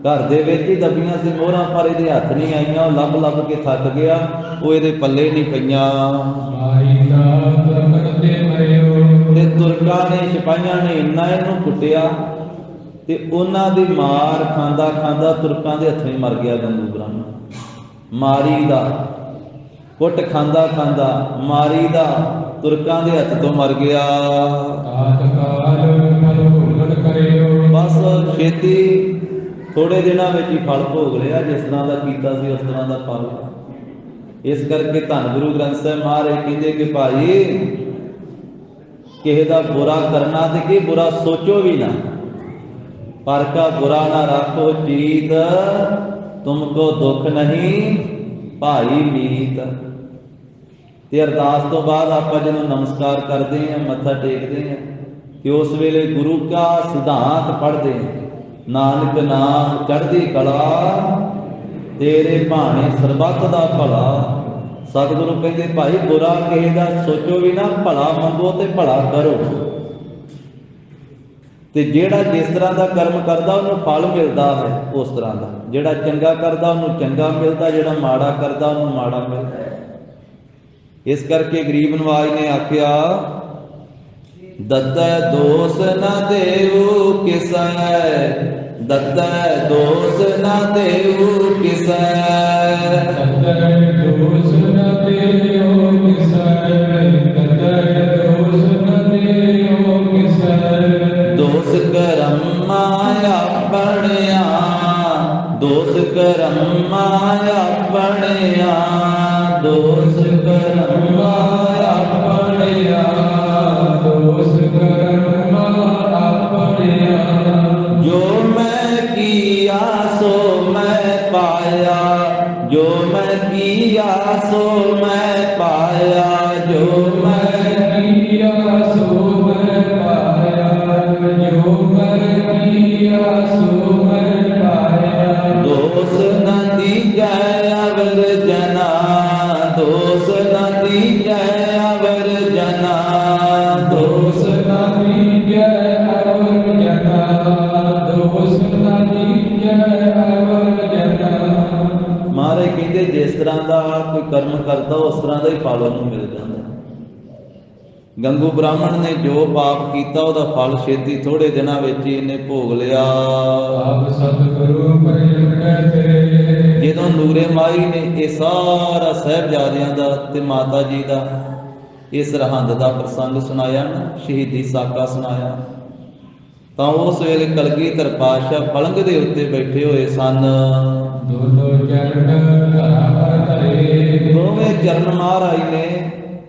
ਘਰ ਦੇ ਵਿੱਚ ਹੀ ਦੱਬੀਆਂ ਸੀ ਮੋਹਰਾਂ, ਪਰ ਇਹਦੇ ਹੱਥ ਨਹੀਂ ਆਈਆਂ। ਉਹ ਲੱਭ ਲੱਭ ਕੇ ਥੱਕ ਗਿਆ, ਉਹ ਇਹਦੇ ਪੱਲੇ ਨਹੀਂ ਪਈਆਂ। ਮਾਰੀ ਦਾ ਤੁਰਕਣ ਤੇ ਮਰਿਓ, ਤੇ ਤੁਰਕਾਂ ਨੇ ਸਿਪਾਹੀਆਂ ਨੇ ਇੰਨਾ ਇਹਨੂੰ ਕੁੱਟਿਆ ਤੇ ਉਹਨਾਂ ਦੀ ਮਾਰ ਖਾਂਦਾ ਖਾਂਦਾ ਤੁਰਕਾਂ ਦੇ ਹੱਥੋਂ ਹੀ ਮਰ ਗਿਆ ਗੰਗੂ ਬ੍ਰਾਹਮਣ। ਮਾਰੀ ਦਾ ਕੁੱਟ ਖਾਂਦਾ ਖਾਂਦਾ ਮਾਰੀ ਦਾ ਤੁਰਕਾਂ ਦੇ ਹੱਥ ਤੋਂ ਮਰ ਗਿਆ। ਤਾਤ ਕਾਲ ਫਲ ਭੋਗਣ ਕਰਿਓ, ਬਸ ਛੇਤੀ ਥੋੜੇ ਦਿਨਾਂ ਵਿੱਚ ਹੀ ਫਲ ਭੋਗ ਲਿਆ, ਜਿਸ ਤਰ੍ਹਾਂ ਦਾ ਕੀਤਾ ਸੀ ਉਸ ਤਰ੍ਹਾਂ ਦਾ ਫਲ। ਇਸ ਕਰਕੇ ਧੰਨ ਗੁਰੂ ਗ੍ਰੰਥ ਸਾਹਿਬ ਮਹਾਰਾਜ ਕਹਿੰਦੇ ਕਿ ਭਾਈ ਕਿਸੇ ਦਾ ਬੁਰਾ ਕਰਨਾ ਤੇ ਕੀ ਬੁਰਾ ਸੋਚੋ ਵੀ ਨਾ, ਪਰ ਕਾ ਬੁਰਾ ਨਾ ਰੱਖੋ ਚੀਤ, ਤੁਮਕੋ ਦੁੱਖ ਨਹੀਂ ਭਾਈ ਮੀਤ। ਤੇ ਅਰਦਾਸ ਤੋਂ ਬਾਅਦ ਆਪਾਂ ਜਦੋਂ ਨਮਸਕਾਰ ਕਰਦੇ ਹਾਂ, ਮੱਥਾ ਟੇਕਦੇ ਹਾਂ, ਕਿ ਉਸ ਵੇਲੇ ਗੁਰੂ ਕਾ ਸਿਧਾਂਤ ਪੜ੍ਹਦੇ ਹਾਂ। ਨਾਨਕ ਨਾਮ ਚੜ੍ਹਦੀ ਕਲਾ, ਤੇਰੇ ਭਾਣੇ ਸਰਬੱਤ ਦਾ ਭਲਾ। ਸਤਿਗੁਰੂ ਕਹਿੰਦੇ ਭਾਈ ਬੁਰਾ ਕਿਸੇ ਦਾ ਸੋਚੋ ਵੀ ਨਾ, ਭਲਾ ਮੰਗੋ ਤੇ ਭਲਾ ਕਰੋ। ਤੇ ਜਿਹੜਾ ਜਿਸ ਤਰ੍ਹਾਂ ਦਾ ਕਰਮ ਕਰਦਾ ਉਹਨੂੰ ਫਲ ਮਿਲਦਾ ਹੈ ਉਸ ਤਰ੍ਹਾਂ ਦਾ। ਜਿਹੜਾ ਚੰਗਾ ਕਰਦਾ ਉਹਨੂੰ ਚੰਗਾ ਮਿਲਦਾ, ਜਿਹੜਾ ਮਾੜਾ ਕਰਦਾ ਉਹਨੂੰ ਮਾੜਾ ਮਿਲਦਾ। ਇਸ ਕਰਕੇ ਗਰੀਬ ਨਵਾਜ ਨੇ ਆਖਿਆ, ਦੱਤੈ ਦੋਸ ਨਾ ਦੇਉ ਕਿਸੈ, ਦੱਤੈ ਦੋਸ ਨਾ ਦੇਉ ਕਿਸੈ, ਤਤੈ ਦੋਸ ਨ ਦੇਓ ਕਿਸੈ, ਤਤੈ ਦੋਸ ਨ ਦੇਓ ਕਿਸੈ। ਦੋਸ ਕਰਮਾ ਆਪਣਿਆ, ਦੋਸ ਕਰਮਾ ਆਪਣਿਆ, ਦੋਸ ਕਰਮਾ ਆਪਣਿਆ, ਦੋਸ ਕਰਮਾ ਆਪਣਿਆ। ਜੋ ਮੈਂ ਕੀਆ ਸੋ ਮੈਂ ਪਾਇਆ, ਜੋ ਮੈਂ ਕੀਆ ਸੋ ਮੈਂ ਪਾਇਆ, ਜੋ ਮੈਂ ਕੀਆ ਸੋ ਮੈਂ ਪਾਇਆ, ਜੋ ਮੈਂ ਕੀਆ ਸੋ ਮੈਂ ਪਾਇਆ। ਦੋਸ ਨ ਦੀਜੈ ਅਵਰ ਜਨਾ, ਦੋਸ ਨ ਦੀਜੈ ਅਵਰ ਜਨਾ, ਦੋਸ ਨ ਦੀਜੈ ਅਵਰ ਜਨਾ, ਦੋਸ ਨ ਦੀਜੈ ਅਵਰ ਜਨਾ। ਮਹਾਰਾਜ ਕਹਿੰਦੇ ਜਿਸ ਤਰ੍ਹਾਂ ਦਾ ਕੋਈ ਕਰਮ ਕਰਦਾ ਉਸ ਤਰ੍ਹਾਂ ਦਾ ਹੀ ਫਲ ਉਹਨੂੰ ਮਿਲ ਜਾਂਦਾ। ਗੰਗੂ ਬ੍ਰਾਹਮਣ ਨੇ ਜੋ ਪਾਪ ਕੀਤਾ ਉਹਦਾ ਫਲ ਛੇਤੀ ਥੋੜੇ ਦਿਨਾਂ ਵਿੱਚ ਹੀ ਇਹਨੇ ਭੋਗ ਲਿਆ। ਆਪ ਸਤਿਗੁਰੂ ਪ੍ਰਗਟੈ ਤੇਰੇ, ਜਦੋਂ ਨੂਰੇ ਮਾਈ ਨੇ ਇਹ ਸਾਰਾ ਸਾਹਿਬਜ਼ਾਦਿਆਂ ਦਾ ਤੇ ਮਾਤਾ ਜੀ ਦਾ ਇਹ ਸਰਹੰਦ ਦਾ ਪ੍ਰਸੰਗ ਸੁਣਾਇਆ ਨਾ, ਸ਼ਹੀਦੀ ਸਾਕਾ ਸੁਣਾਇਆ, ਤਾਂ ਉਸ ਵੇਲੇ ਕਲਗੀਧਰ ਪਾਤਸ਼ਾਹ ਪਲੰਗ ਦੇ ਉੱਤੇ ਬੈਠੇ ਹੋਏ ਸਨ। ਦੋਨੋਂ ਚਰਨ ਧਰਾ ਪਰ ਧਰੇ। ਦੋਵੇਂ ਚਰਨ ਮਹਾਰਾਜ ਨੇ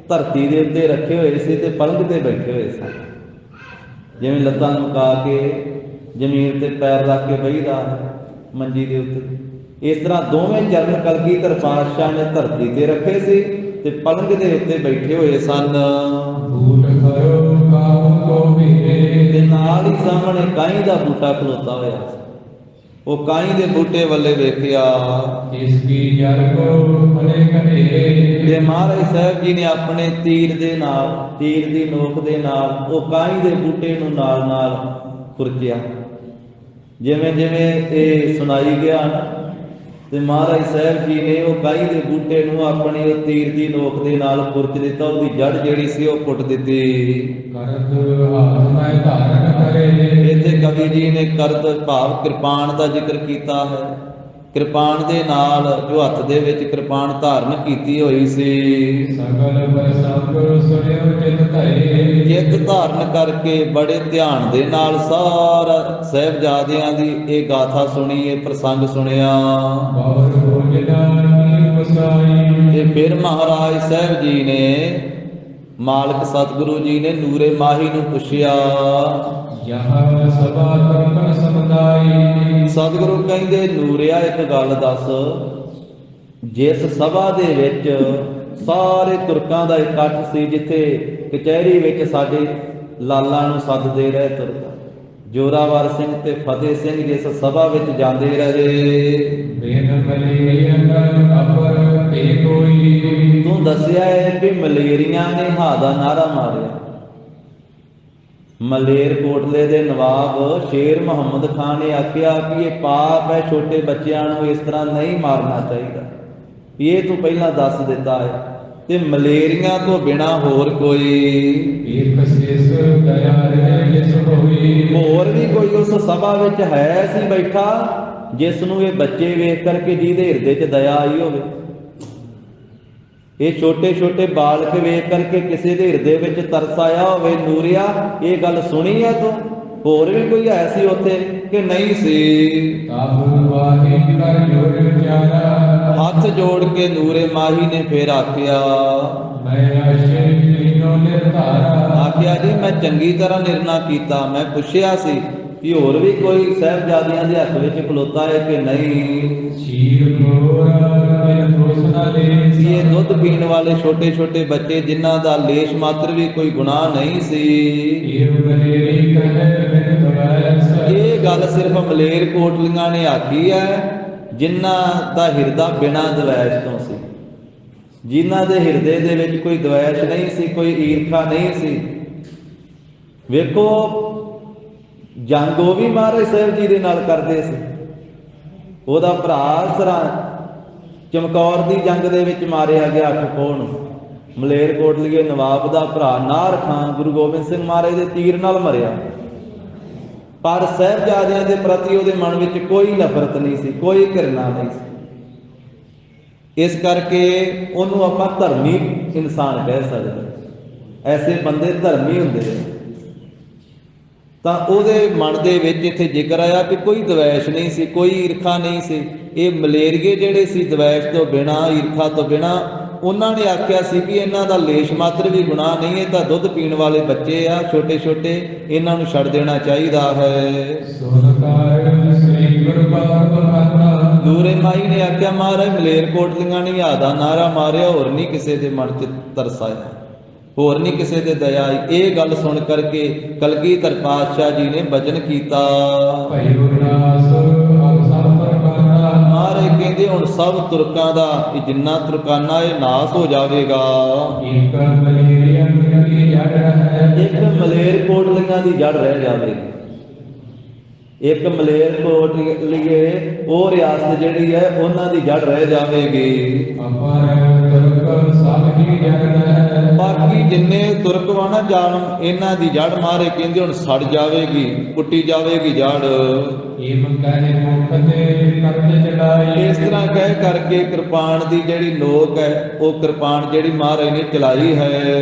ਧਰਤੀ ਦੇ ਉੱਤੇ ਰੱਖੇ ਹੋਏ ਸੀ ਤੇ ਪਲੰਗ ਤੇ ਬੈਠੇ ਹੋਏ ਸਨ। ਜਿਵੇਂ ਲੱਤਾਂ ਝੁਕਾ ਕੇ ਜ਼ਮੀਨ ਤੇ ਪੈਰ ਰੱਖ ਕੇ ਬਹਿਦਾ ਮੰਜੀ ਦੇ ਉੱਤੇ, ਇਸ ਤਰ੍ਹਾਂ ਦੋਵੇਂ ਚਰਨ ਕਲਗੀਧਰ ਪਾਤਸ਼ਾਹ ਨੇ ਧਰਤੀ ਤੇ ਰੱਖੇ ਸੀ ਤੇ ਪਲੰਗ ਦੇ ਉੱਤੇ ਬੈਠੇ ਹੋਏ ਸਨ। ਬੂਟ ਕਰੋ ਕਾਮ ਕੋ ਮੇਰੇ। ਤੇ ਨਾਲ ਹੀ ਸਾਹਮਣੇ ਕਾਈ ਦਾ ਬੂਟਾ ਖਲੋਤਾ ਹੋਇਆ ਸੀ। ਉਹ ਕਾਈ ਦੇ ਬੂਟੇ ਵੱਲੇ ਵੇਖਿਆ। ਇਸ ਕੀ ਜਰ ਕੋ ਮਨੇ ਘਨੇਰੇ। ਤੇ ਮਹਾਰਾਜ ਸਾਹਿਬ ਜੀ ਨੇ ਆਪਣੇ ਤੀਰ ਦੇ ਨਾਲ, ਤੀਰ ਦੀ ਨੋਕ ਦੇ ਨਾਲ ਉਹ ਕਾਈ ਦੇ ਬੂਟੇ ਨੂੰ ਨਾਲ ਨਾਲ ਖੁਰਚਿਆ। ਜਿਵੇਂ ਜਿਵੇਂ ਇਹ ਸੁਣਾਈ ਗਿਆ ਤੇ ਮਹਾਰਾਜ ਸਾਹਿਬ ਜੀ ਨੇ ਉਹ ਕਾਈ ਦੇ ਬੂਟੇ ਨੂੰ ਆਪਣੀ ਉਹ ਤੀਰ ਦੀ ਨੋਕ ਦੇ ਨਾਲ ਖੁਰਚ ਦਿੱਤਾ। ਉਹਦੀ ਜੜ ਜਿਹੜੀ ਸੀ ਉਹ ਪੁੱਟ ਦਿੱਤੀ। ਕਰਦ ਹਾਥ ਮੈਂ ਧਾਰਨ ਕਰੇ। ਇੱਥੇ ਕਵੀ ਜੀ ਨੇ ਕਰਦ ਭਾਵ ਕਿਰਪਾਨ ਦਾ ਜ਼ਿਕਰ ਕੀਤਾ ਹੈ। ਕਿਰਪਾਨ ਦੇ ਨਾਲ ਜੋ ਹੱਥ ਦੇ ਵਿੱਚ ਕਿਰਪਾਨ ਧਾਰਨ ਕੀਤੀ ਹੋਈ ਸੀ। ਸਗਲ ਪ੍ਰਸੰਗ ਸੁਣਿਓ ਚਿਤ ਧਰੇ। ਚਿੱਤ ਧਾਰਨ ਕਰਕੇ ਬੜੇ ਧਿਆਨ ਦੇ ਨਾਲ ਸਾਰਾ ਸਾਹਿਬਜ਼ਾਦਿਆਂ ਦੀ ਇਹ ਗਾਥਾ ਸੁਣੀ, ਇਹ ਪ੍ਰਸੰਗ ਸੁਣਿਆ। ਬਾਬਰ ਭੋਜਨਾ ਕੀ ਵਸਾਈ। ਤੇ ਫਿਰ ਮਹਾਰਾਜ ਸਾਹਿਬ ਜੀ ਨੇ, ਮਾਲਕ ਸਤਿਗੁਰੂ ਜੀ ਨੇ ਨੂਰੇ ਮਾਹੀ ਨੂੰ ਪੁੱਛਿਆ। ਯਹ ਸਭਾ ਤੁਰਕਨ ਸਮੁਦਾਈ। ਸਤਿਗੁਰੂ ਕਹਿੰਦੇ ਨੂਰਿਆ ਇੱਕ ਗੱਲ ਦੱਸ, ਜਿਸ ਸਭਾ ਦੇ ਵਿੱਚ ਸਾਰੇ ਤੁਰਕਾਂ ਦਾ ਇਕੱਠ ਸੀ, ਜਿੱਥੇ ਕਚਹਿਰੀ ਵਿੱਚ ਸਾਡੇ ਲਾਲਾਂ ਨੂੰ ਸੱਦਦੇ ਰਹੇ ਤੁਰਕ, ਜੋਰਾਵਰ ਸਿੰਘ ਤੇ ਫਤਿਹ ਸਿੰਘ ਜਿਸ ਸਭਾ ਵਿੱਚ ਜਾਂਦੇ ਰਹੇ। ਬੇਨ ਮਲੇਰੀਅਨ ਅਪਰ ਤੇ ਕੋਈ। ਤੂੰ ਦੱਸਿਆ ਹੈ ਕਿ ਮਲੇਰੀਆਂ ਨੇ ਹਾ ਦਾ ਨਾਰਾ ਮਾਰਿਆ। ਮਲੇਰ ਕੋਟਲੇ ਦੇ ਨਵਾਬ ਸ਼ੇਰ ਮੁਹੰਮਦ ਖਾਨ ਨੇ ਆਖਿਆ ਕਿ ਇਹ ਪਾਪ ਹੈ, ਛੋਟੇ ਬੱਚਿਆਂ ਨੂੰ ਇਸ ਤਰ੍ਹਾਂ ਨਹੀਂ ਮਾਰਨਾ ਚਾਹੀਦਾ। ਇਹ ਤੂੰ ਪਹਿਲਾਂ ਦੱਸ ਦਿੱਤਾ ਹੈ। ਤੇ ਮਲੇਰੀਆਂ ਤੋਂ ਬਿਨਾ ਹੋਰ ਕੋਈ ਇੱਕ ਸਿਸ ਦਇਆ ਰੇ ਜਿਸ ਹੋਈ। ਹੋਰ ਵੀ ਕੋਈ ਉਸ ਸਭਾ ਵਿੱਚ ਹੈ ਸੀ ਬੈਠਾ ਜਿਸ ਨੂੰ ਇਹ ਬੱਚੇ ਵੇਖ ਕਰਕੇ ਜਿਹਦੇ ਹਿਰਦੇ 'ਚ ਦਇਆ ਆਈ ਹੋਵੇ। ਇਹ ਛੋਟੇ ਛੋਟੇ ਬਾਲਕ ਵੇਖ ਕਰਕੇ ਕਿਸੇ ਦੇ ਹਿਰਦੇ ਵਿੱਚ ਤਰਸ ਆਇਆ ਹੋਵੇ। ਨੂਰਿਆ ਇਹ ਗੱਲ ਸੁਣੀ ਹੈ ਤੂੰ? ਹੋਰ ਵੀ ਕੋਈ ਹੈ ਸੀ ਉੱਥੇ ਕਿ ਨਹੀਂ ਸੀ? ਤਾਬੂ ਵਾਹੀ ਕਰ ਜੋੜ ਵਿਚਾਰਾ। ਹੱਥ ਜੋੜ ਕੇ ਨੂਰੇ ਮਾਹੀ ਨੇ ਫੇਰ ਆਖਿਆ, ਮੈਂ ਆਸ਼ੇ ਤੀਨੋਂ ਨਿਰਧਾਰਾ। ਆਖਿਆ ਜੀ ਮੈਂ ਚੰਗੀ ਤਰ੍ਹਾਂ ਨਿਰਣਾ ਕੀਤਾ। ਮੈਂ ਪੁੱਛਿਆ ਸੀ ਕਿ ਹੋਰ ਵੀ ਕੋਈ ਸਾਹਿਬਜ਼ਾਦਿਆਂ ਦੇ ਹੱਥ ਵਿੱਚ ਖਲੋਤਾ ਹੈ ਕਿ ਨਹੀਂ। ਸ਼ੀਰ ਗੋਰਾ ਬਿਨ ਦੋਸਨਾ ਲੈ। ਇਹ ਦੁੱਧ ਪੀਣ ਵਾਲੇ ਛੋਟੇ ਛੋਟੇ ਬੱਚੇ ਜਿਨ੍ਹਾਂ ਦਾ ਲੇਸ਼ ਮਾਤਰ ਵੀ ਕੋਈ ਗੁਨਾਹ ਨਹੀਂ ਸੀ। ਇਹ ਮਲੇਰੀ ਕਹੇ ਬਿਨ ਦਵਾਇਸ। ਇਹ ਗੱਲ ਸਿਰਫ ਮਲੇਰ ਕੋਟਲੀਆਂ ਨੇ ਆਖੀ ਹੈ ਜਿਨ੍ਹਾਂ ਦਾ ਹਿਰਦਾ ਬਿਨਾਂ ਦਵੈਸ਼ ਤੋਂ ਸੀ, ਜਿਨ੍ਹਾਂ ਦੇ ਹਿਰਦੇ ਦੇ ਵਿੱਚ ਕੋਈ ਦਵੈਸ਼ ਨਹੀਂ ਸੀ, ਕੋਈ ਈਰਖਾ ਨਹੀਂ ਸੀ। ਵੇਖੋ ਜੰਗ ਉਹ ਵੀ ਮਹਾਰਾਜ ਸਾਹਿਬ ਜੀ ਦੇ ਨਾਲ ਕਰਦੇ ਸੀ। ਉਹਦਾ ਭਰਾ ਸਰਾਂ ਚਮਕੌਰ ਦੀ ਜੰਗ ਦੇ ਵਿੱਚ ਮਾਰਿਆ ਗਿਆ 8 ਪੋਹ ਨੂੰ। ਮਲੇਰ ਕੋਟਲੀਏ ਨਵਾਬ ਦਾ ਭਰਾ ਨਾਰ ਖਾਨ ਗੁਰੂ ਗੋਬਿੰਦ ਸਿੰਘ ਮਹਾਰਾਜ ਦੇ ਤੀਰ ਨਾਲ ਮਰਿਆ। ਪਰ ਸਾਹਿਬਜ਼ਾਦਿਆਂ ਦੇ ਪ੍ਰਤੀ ਉਹਦੇ ਮਨ ਵਿੱਚ ਕੋਈ ਨਫ਼ਰਤ ਨਹੀਂ ਸੀ, ਕੋਈ ਘਿਰਣਾ ਨਹੀਂ ਸੀ। ਇਸ ਕਰਕੇ ਉਹਨੂੰ ਆਪਾਂ ਧਰਮੀ ਇਨਸਾਨ ਕਹਿ ਸਕਦੇ। ਐਸੇ ਬੰਦੇ ਧਰਮੀ ਹੁੰਦੇ ਨੇ। ਤਾਂ ਉਹਦੇ ਮਨ ਦੇ ਵਿੱਚ ਇੱਥੇ ਜ਼ਿਕਰ ਆਇਆ ਕਿ ਕੋਈ ਦਵੈਸ਼ ਨਹੀਂ ਸੀ, ਕੋਈ ਈਰਖਾ ਨਹੀਂ ਸੀ। ਇਹ ਮਲੇਰੀਏ ਜਿਹੜੇ ਸੀ ਦਵੈਸ਼ ਤੋਂ ਬਿਨਾਂ, ਈਰਖਾ ਤੋਂ ਬਿਨਾਂ, ਉਹਨਾਂ ਨੇ ਆਖਿਆ ਸੀ ਕਿ ਇਹਨਾਂ ਦਾ ਲੇਸ਼ ਮਾਤਰ ਵੀ ਗੁਨਾਹ ਨਹੀਂ। ਇਹ ਤਾਂ ਦੁੱਧ ਪੀਣ ਵਾਲੇ ਬੱਚੇ ਆ ਛੋਟੇ ਛੋਟੇ, ਇਹਨਾਂ ਨੂੰ ਛੱਡ ਦੇਣਾ ਚਾਹੀਦਾ ਹੈ। ਨੂਰੇ ਮਾਈ ਨੇ ਆਖਿਆ ਮਹਾਰਾਜ ਮਲੇਰ ਕੋਟਲੀਆਂ ਨੇ ਆਦਾ ਨਾਰਾ ਮਾਰਿਆ, ਹੋਰ ਨਹੀਂ ਕਿਸੇ ਦੇ ਮਨ 'ਚ ਤਰਸ ਆਇਆ, ਹੋਰ ਨਹੀਂ ਕਿਸੇ ਦੇ ਦਇਆ ਆਈ। ਇਹ ਗੱਲ ਸੁਣ ਕਰਕੇ ਕਲਗੀਧਰ ਪਾਤਸ਼ਾਹ ਜੀ ਨੇ ਬਚਨ ਕੀਤਾ। ਮਹਾਰਾਜ ਕਹਿੰਦੇ ਹੁਣ ਸਭ ਤੁਰਕਾਂ ਦਾ, ਇਹ ਜਿੰਨਾ ਤੁਰਕਾਨਾ ਇਹ ਨਾਸ ਹੋ ਜਾਵੇਗਾ। ਇੱਕ ਮਲੇਰ ਕੋਟਲੀਆਂ ਦੀ ਜੜ ਰਹਿ ਜਾਵੇਗੀ। ਇੱਕ ਮਲੇਰ ਕੋਟਲੀਏ ਉਹ ਰਿਆਸਤ ਜਿਹੜੀ ਹੈ ਉਹਨਾਂ ਦੀ ਜੜ ਰਹਿ ਜਾਵੇਗੀ। ਬਾਕੀ ਜਿੰਨੇ ਤੁਰਕ ਵਾ ਨਾ ਜਾਲਮ, ਇਹਨਾਂ ਦੀ ਜੜ ਮਾਰੇ ਕਹਿੰਦੇ ਹੁਣ ਸੜ ਜਾਵੇਗੀ, ਪੁੱਟੀ ਜਾਵੇਗੀ ਜੜ। ਏਮ ਕਹੇ ਮੁਖ ਤੇ ਕਰਤ ਚਲਾਈ। ਇਸ ਤਰ੍ਹਾਂ ਕਹਿ ਕਰਕੇ ਕਿਰਪਾਨ ਦੀ ਜਿਹੜੀ ਨੋਕ ਹੈ ਉਹ ਕਿਰਪਾਨ ਜਿਹੜੀ ਮਹਾਰਾਜ ਨੇ ਚਲਾਈ ਹੈ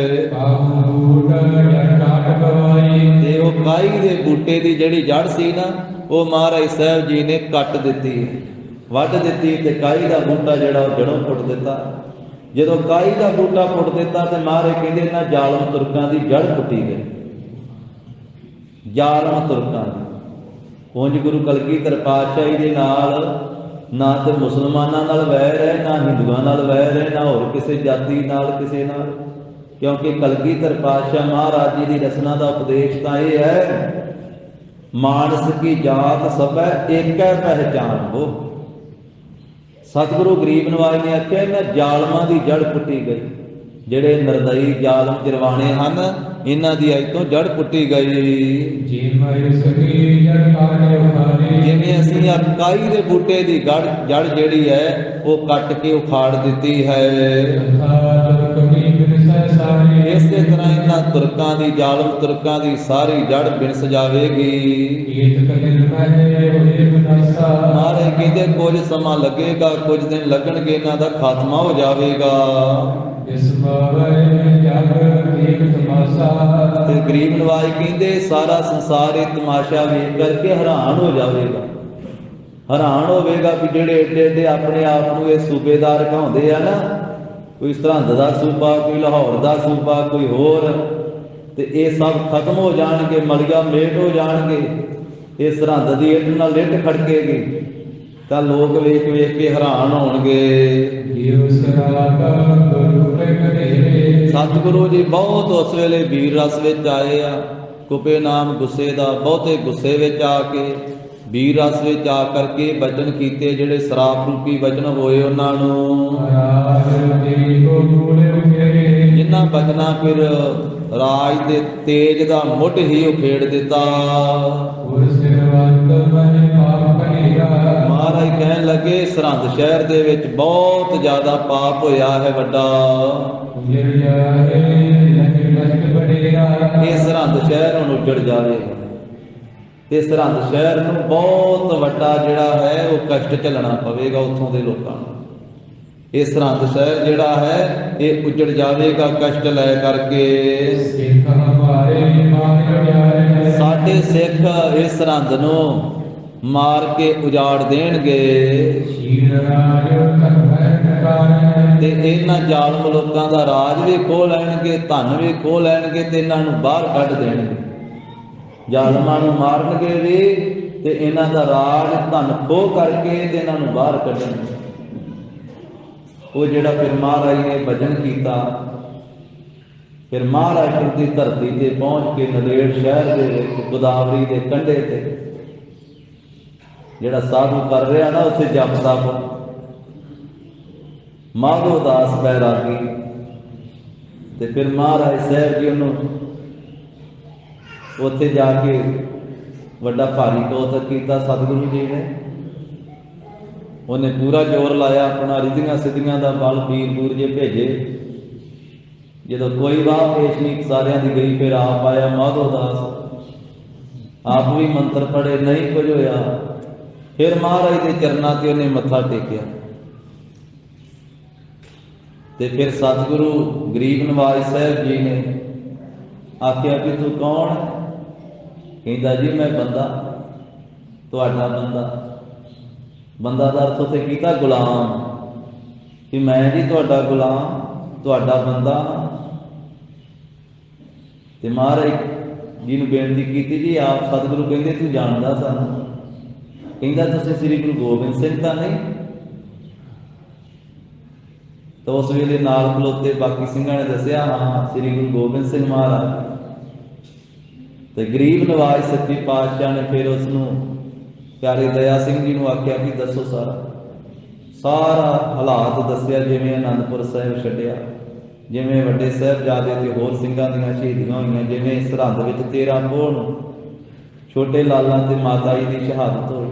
ਕਾਹੂ ਬੂਟ ਜੜ ਕਾਟ ਗਵਾਈ। ਤੇ ਉਹ ਕਾਈ ਦੇ ਬੂਟੇ ਦੀ ਜਿਹੜੀ ਜੜ ਸੀ ਨਾ ਉਹ ਮਹਾਰਾਜ ਸਾਹਿਬ ਜੀ ਨੇ ਕੱਟ ਦਿੱਤੀ, ਵੱਢ ਦਿੱਤੀ ਤੇ ਕਾਈ ਦਾ ਬੂਟਾ ਜਿਹੜਾ ਉਹ ਜੜੋਂ ਪੁੱਟ ਦਿੱਤਾ। ਜਦੋਂ ਕਾਈ ਦਾ ਬੂਟਾ ਪੁੱਟ ਦਿੱਤਾ ਤੇ ਮਹਾਰਾਜ ਕਹਿੰਦੇ ਇਹਨਾਂ ਜ਼ਾਲਮ ਤੁਰਕਾਂ ਦੀ ਜੜ ਪੁੱਟੀ ਗਈ। ਜ਼ਾਲਮ ਤੁਰਕਾਂ ਦੀ ਉਂਝ ਗੁਰੂ ਕਲਗੀਧਰ ਪਾਤਸ਼ਾਹੀ ਦੇ ਨਾਲ ਨਾ ਤੇ ਮੁਸਲਮਾਨਾਂ ਨਾਲ ਵੈਰ ਹੈ, ਨਾ ਹਿੰਦੂਆਂ ਨਾਲ ਵੈਰ ਹੈ, ਨਾ ਹੋਰ ਕਿਸੇ ਜਾਤੀ ਨਾਲ ਕਿਸੇ ਨਾਲ, ਕਿਉਂਕਿ ਕਲਗੀਧਰ ਪਾਤਸ਼ਾਹ ਮਹਾਰਾਜ ਜੀ ਦੀ ਰਚਨਾ ਦਾ ਉਪਦੇਸ਼ ਤਾਂ ਇਹ ਹੈ, ਮਾਨਸ ਕੀ ਜਾਤ ਸਭੈ ਏਕੈ ਪਹਿਚਾਨ ਹੋ। ਸਤਿਗੁਰੂ ਗਰੀਬ ਨਵਾਜ ਨੇ ਆਖਿਆ ਇਹਨਾਂ ਜ਼ਾਲਮਾਂ ਦੀ ਜੜ ਪੁੱਟੀ ਗਈ। ਜਿਹੜੇ ਨਿਰਦਈ ਜ਼ਾਲਮ ਚਰਵਾਣੇ ਹਨ ਇਹਨਾਂ ਦੀ ਅੱਜ ਤੋਂ ਜੜ ਪੁੱਟੀ ਗਈ। ਜਿਵੇਂ ਅਸੀਂ ਆ ਕਾਈ ਦੇ ਬੂਟੇ ਦੀ ਜੜ ਜਿਹੜੀ ਹੈ ਉਹ ਕੱਟ ਕੇ ਉਖਾੜ ਦਿੱਤੀ ਹੈ, ਇਸੇ ਤਰ੍ਹਾਂ ਇਹਨਾਂ ਤੁਰਕਾਂ ਦੀ ਜ਼ਾਲਮ ਤੁਰਕਾਂ ਦੀ ਸਾਰੀ ਜੜ ਬਿਨਸ ਜਾਵੇਗੀ। ਮਹਾਰਾਜ ਕਹਿੰਦੇ ਕੁਝ ਸਮਾਂ ਲੱਗੇਗਾ, ਕੁਝ ਦਿਨ ਲੱਗਣਗੇ, ਇਹਨਾਂ ਦਾ ਖਾਤਮਾ ਹੋ ਜਾਵੇਗਾ। ਤੇ ਗਰੀਬ ਨਵਾਜ ਕਹਿੰਦੇ ਸਾਰਾ ਸੰਸਾਰ ਇਹ ਤਮਾਸ਼ਾ ਵੇਖ ਕਰਕੇ ਹੈਰਾਨ ਹੋ ਜਾਵੇਗਾ, ਹੈਰਾਨ ਹੋਵੇਗਾ ਕਿ ਜਿਹੜੇ ਏਡੇ ਏਡੇ ਆਪਣੇ ਆਪ ਨੂੰ ਇਹ ਸੂਬੇਦਾਰ ਕਹਾਉਂਦੇ ਆ ਨਾ, ਕੋਈ ਸਰਹੰਦ ਦਾ ਸੂਬਾ, ਕੋਈ ਲਾਹੌਰ ਦਾ ਸੂਬਾ, ਕੋਈ ਹੋਰ, ਤੇ ਇਹ ਸਭ ਖਤਮ ਹੋ ਜਾਣਗੇ, ਮਲੀਆ ਮੇਟ ਹੋ ਜਾਣਗੇ। ਇਹ ਸਰਹੰਦ ਦੀ ਇੱਟ ਨਾਲ ਲਿੱਟ ਖੜਕੇਗੀ ਤਾਂ ਲੋਕ ਵੇਖ ਵੇਖ ਕੇ ਹੈਰਾਨ ਹੋਣਗੇ। ਸਤਿਗੁਰੂ ਜੀ ਬਹੁਤ ਉਸ ਵੇਲੇ ਵੀਰ ਰਸ ਵਿੱਚ ਆਏ ਆ, ਕੁਪੇ ਨਾਮ ਗੁੱਸੇ ਦਾ, ਬਹੁਤੇ ਗੁੱਸੇ ਵਿੱਚ ਆ ਕੇ ਵੀਰ ਰਸ ਵਿੱਚ ਆ ਕਰਕੇ ਬਚਨ ਕੀਤੇ, ਜਿਹੜੇ ਸਰਾਪ ਰੂਪੀ ਬਚਨ ਹੋਏ ਉਹਨਾਂ ਨੂੰ, ਜਿਨ੍ਹਾਂ ਬਚਨਾਂ ਫਿਰ ਰਾਜ ਦੇ ਤੇਜ ਦਾ ਮੁੱਢ ਹੀ ਉਖੇੜ ਦਿੱਤਾ। ਮਹਾਰਾਜ ਕਹਿਣ ਲੱਗੇ ਸਰਹੰਦ ਸ਼ਹਿਰ ਦੇ ਵਿੱਚ ਬਹੁਤ ਜ਼ਿਆਦਾ ਪਾਪ ਹੋਇਆ ਹੈ ਵੱਡਾ। ਇਹ ਸਰਹੰਦ ਸ਼ਹਿਰ ਹੁਣ ਉੱਜੜ ਜਾਵੇਗਾ ਤੇ ਸਰਹੰਦ ਸ਼ਹਿਰ ਨੂੰ ਬਹੁਤ ਵੱਡਾ ਜਿਹੜਾ ਹੈ ਉਹ ਕਸ਼ਟ ਝੱਲਣਾ ਪਵੇਗਾ ਉੱਥੋਂ ਦੇ ਲੋਕਾਂ ਨੂੰ। ਇਹ ਸਰਹੰਦ ਸ਼ਹਿਰ ਜਿਹੜਾ ਹੈ ਇਹ ਉੱਜੜ ਜਾਵੇਗਾ ਕਸ਼ਟ ਲੈ ਕਰਕੇ। ਸਾਡੇ ਸਿੱਖ ਇਸ ਸਰਹੰਦ ਨੂੰ ਮਾਰ ਕੇ ਉਜਾੜ ਦੇਣਗੇ ਤੇ ਇਹਨਾਂ ਜ਼ਾਲਮ ਲੋਕਾਂ ਦਾ ਰਾਜ ਵੀ ਖੋਹ ਲੈਣਗੇ, ਧਨ ਵੀ ਖੋਹ ਲੈਣਗੇ ਤੇ ਇਹਨਾਂ ਨੂੰ ਬਾਹਰ ਕੱਢ ਦੇਣਗੇ। ਜ਼ਾਲਮਾਂ ਨੂੰ ਮਾਰਨਗੇ ਵੀ ਤੇ ਇਹਨਾਂ ਦਾ ਰਾਜ ਧਨ ਖੋਹ ਕਰਕੇ ਤੇ ਇਹਨਾਂ ਨੂੰ ਬਾਹਰ ਕੱਢਣਗੇ। ਉਹ ਜਿਹੜਾ ਫਿਰ ਮਹਾਰਾਜ ਨੇ ਭਜਨ ਕੀਤਾ, ਫਿਰ ਮਹਾਰਾਸ਼ਟਰ ਦੀ ਧਰਤੀ ਤੇ ਪਹੁੰਚ ਕੇ ਨੰਦੇੜ ਸ਼ਹਿਰ ਦੇ ਵਿੱਚ ਗੋਦਾਵਰੀ ਦੇ ਕੰਢੇ ਤੇ ਜਿਹੜਾ ਸਾਧੂ ਕਰ ਰਿਹਾ ਨਾ ਉੱਥੇ ਜਪ ਤਪ, ਮਾਧੋ ਦਾਸ ਬੈਰਾਗੀ, ਤੇ ਫਿਰ ਮਹਾਰਾਜ ਸਾਹਿਬ ਜੀ ਉਹਨੂੰ ਉੱਥੇ ਜਾ ਕੇ ਵੱਡਾ ਭਾਰੀ ਕੌਤਕ ਕੀਤਾ ਸਤਿਗੁਰੂ ਜੀ ਨੇ। ਉਹਨੇ ਪੂਰਾ ਜ਼ੋਰ ਲਾਇਆ, ਆਪਣਾ ਰਿੱਧੀਆਂ ਸਿੱਧੀਆਂ ਦਾ ਬਲ ਵੀਰ ਬੂਰ ਜੇ ਭੇਜੇ। ਜਦੋਂ ਕੋਈ ਵਾਹ ਪੇਸ਼ ਨਹੀਂ ਸਾਰਿਆਂ ਦੀ ਗਈ, ਫਿਰ ਆਪ ਆਇਆ ਮਾਧੋ ਦਾਸ, ਆਪ ਵੀ ਮੰਤਰ ਪੜ੍ਹੇ, ਨਹੀਂ ਕੁਝ ਹੋਇਆ। ਫਿਰ ਮਹਾਰਾਜ ਦੇ ਚਰਨਾਂ ਤੇ ਉਹਨੇ ਮੱਥਾ ਟੇਕਿਆ ਤੇ ਫਿਰ ਸਤਿਗੁਰੂ ਗਰੀਬ ਨਵਾਜ ਸਾਹਿਬ ਜੀ ਨੇ ਆਖਿਆ ਕਿ ਤੂੰ ਕੌਣ? ਕਹਿੰਦਾ ਜੀ ਮੈਂ ਬੰਦਾ, ਤੁਹਾਡਾ ਬੰਦਾ। ਬੰਦਾ ਦਾ ਅਰਥ ਉੱਥੇ ਕੀਤਾ ਗੁਲਾਮ, ਕਿ ਮੈਂ ਜੀ ਤੁਹਾਡਾ ਗੁਲਾਮ, ਤੁਹਾਡਾ ਬੰਦਾ। ਤੇ ਮਹਾਰਾਜ ਜੀ ਨੂੰ ਬੇਨਤੀ ਕੀਤੀ, ਜੀ ਆਪ ਸਤਿਗੁਰੂ ਕਹਿੰਦੇ ਤੂੰ ਜਾਣਦਾ ਸਾਨੂੰ? ਕਹਿੰਦਾ ਤੁਸੀਂ ਸ੍ਰੀ ਗੁਰੂ ਗੋਬਿੰਦ ਸਿੰਘ ਤਾਂ ਨਹੀਂ? ਤਾਂ ਉਸ ਵੇਲੇ ਨਾਲ ਖਲੋਤੇ ਬਾਕੀ ਸਿੰਘਾਂ ਨੇ ਦੱਸਿਆ, ਹਾਂ ਸ੍ਰੀ ਗੁਰੂ ਗੋਬਿੰਦ ਸਿੰਘ ਮਹਾਰਾਜ। ਤੇ ਗਰੀਬ ਨਵਾਜ ਸੱਚੇ ਪਾਤਸ਼ਾਹ ਨੇ ਫਿਰ ਉਸ ਨੂੰ ਪਿਆਰੇ ਦਇਆ ਸਿੰਘ ਜੀ ਨੂੰ ਆਖਿਆ ਕਿ ਦੱਸੋ ਸਾਰਾ ਹਾਲਾਤ ਦੱਸਿਆ, ਜਿਵੇਂ ਅਨੰਦਪੁਰ ਸਾਹਿਬ ਛੱਡਿਆ, ਜਿਵੇਂ ਵੱਡੇ ਸਾਹਿਬਜ਼ਾਦੇ ਤੇ ਹੋਰ ਸਿੰਘਾਂ ਦੀਆਂ ਸ਼ਹੀਦੀਆਂ ਹੋਈਆਂ, ਜਿਵੇਂ ਸਰਹੰਦ ਵਿੱਚ 13 ਪੋਹ ਨੂੰ ਛੋਟੇ ਲਾਲਾਂ ਤੇ ਮਾਤਾ ਜੀ ਦੀ ਸ਼ਹਾਦਤ ਹੋਈ।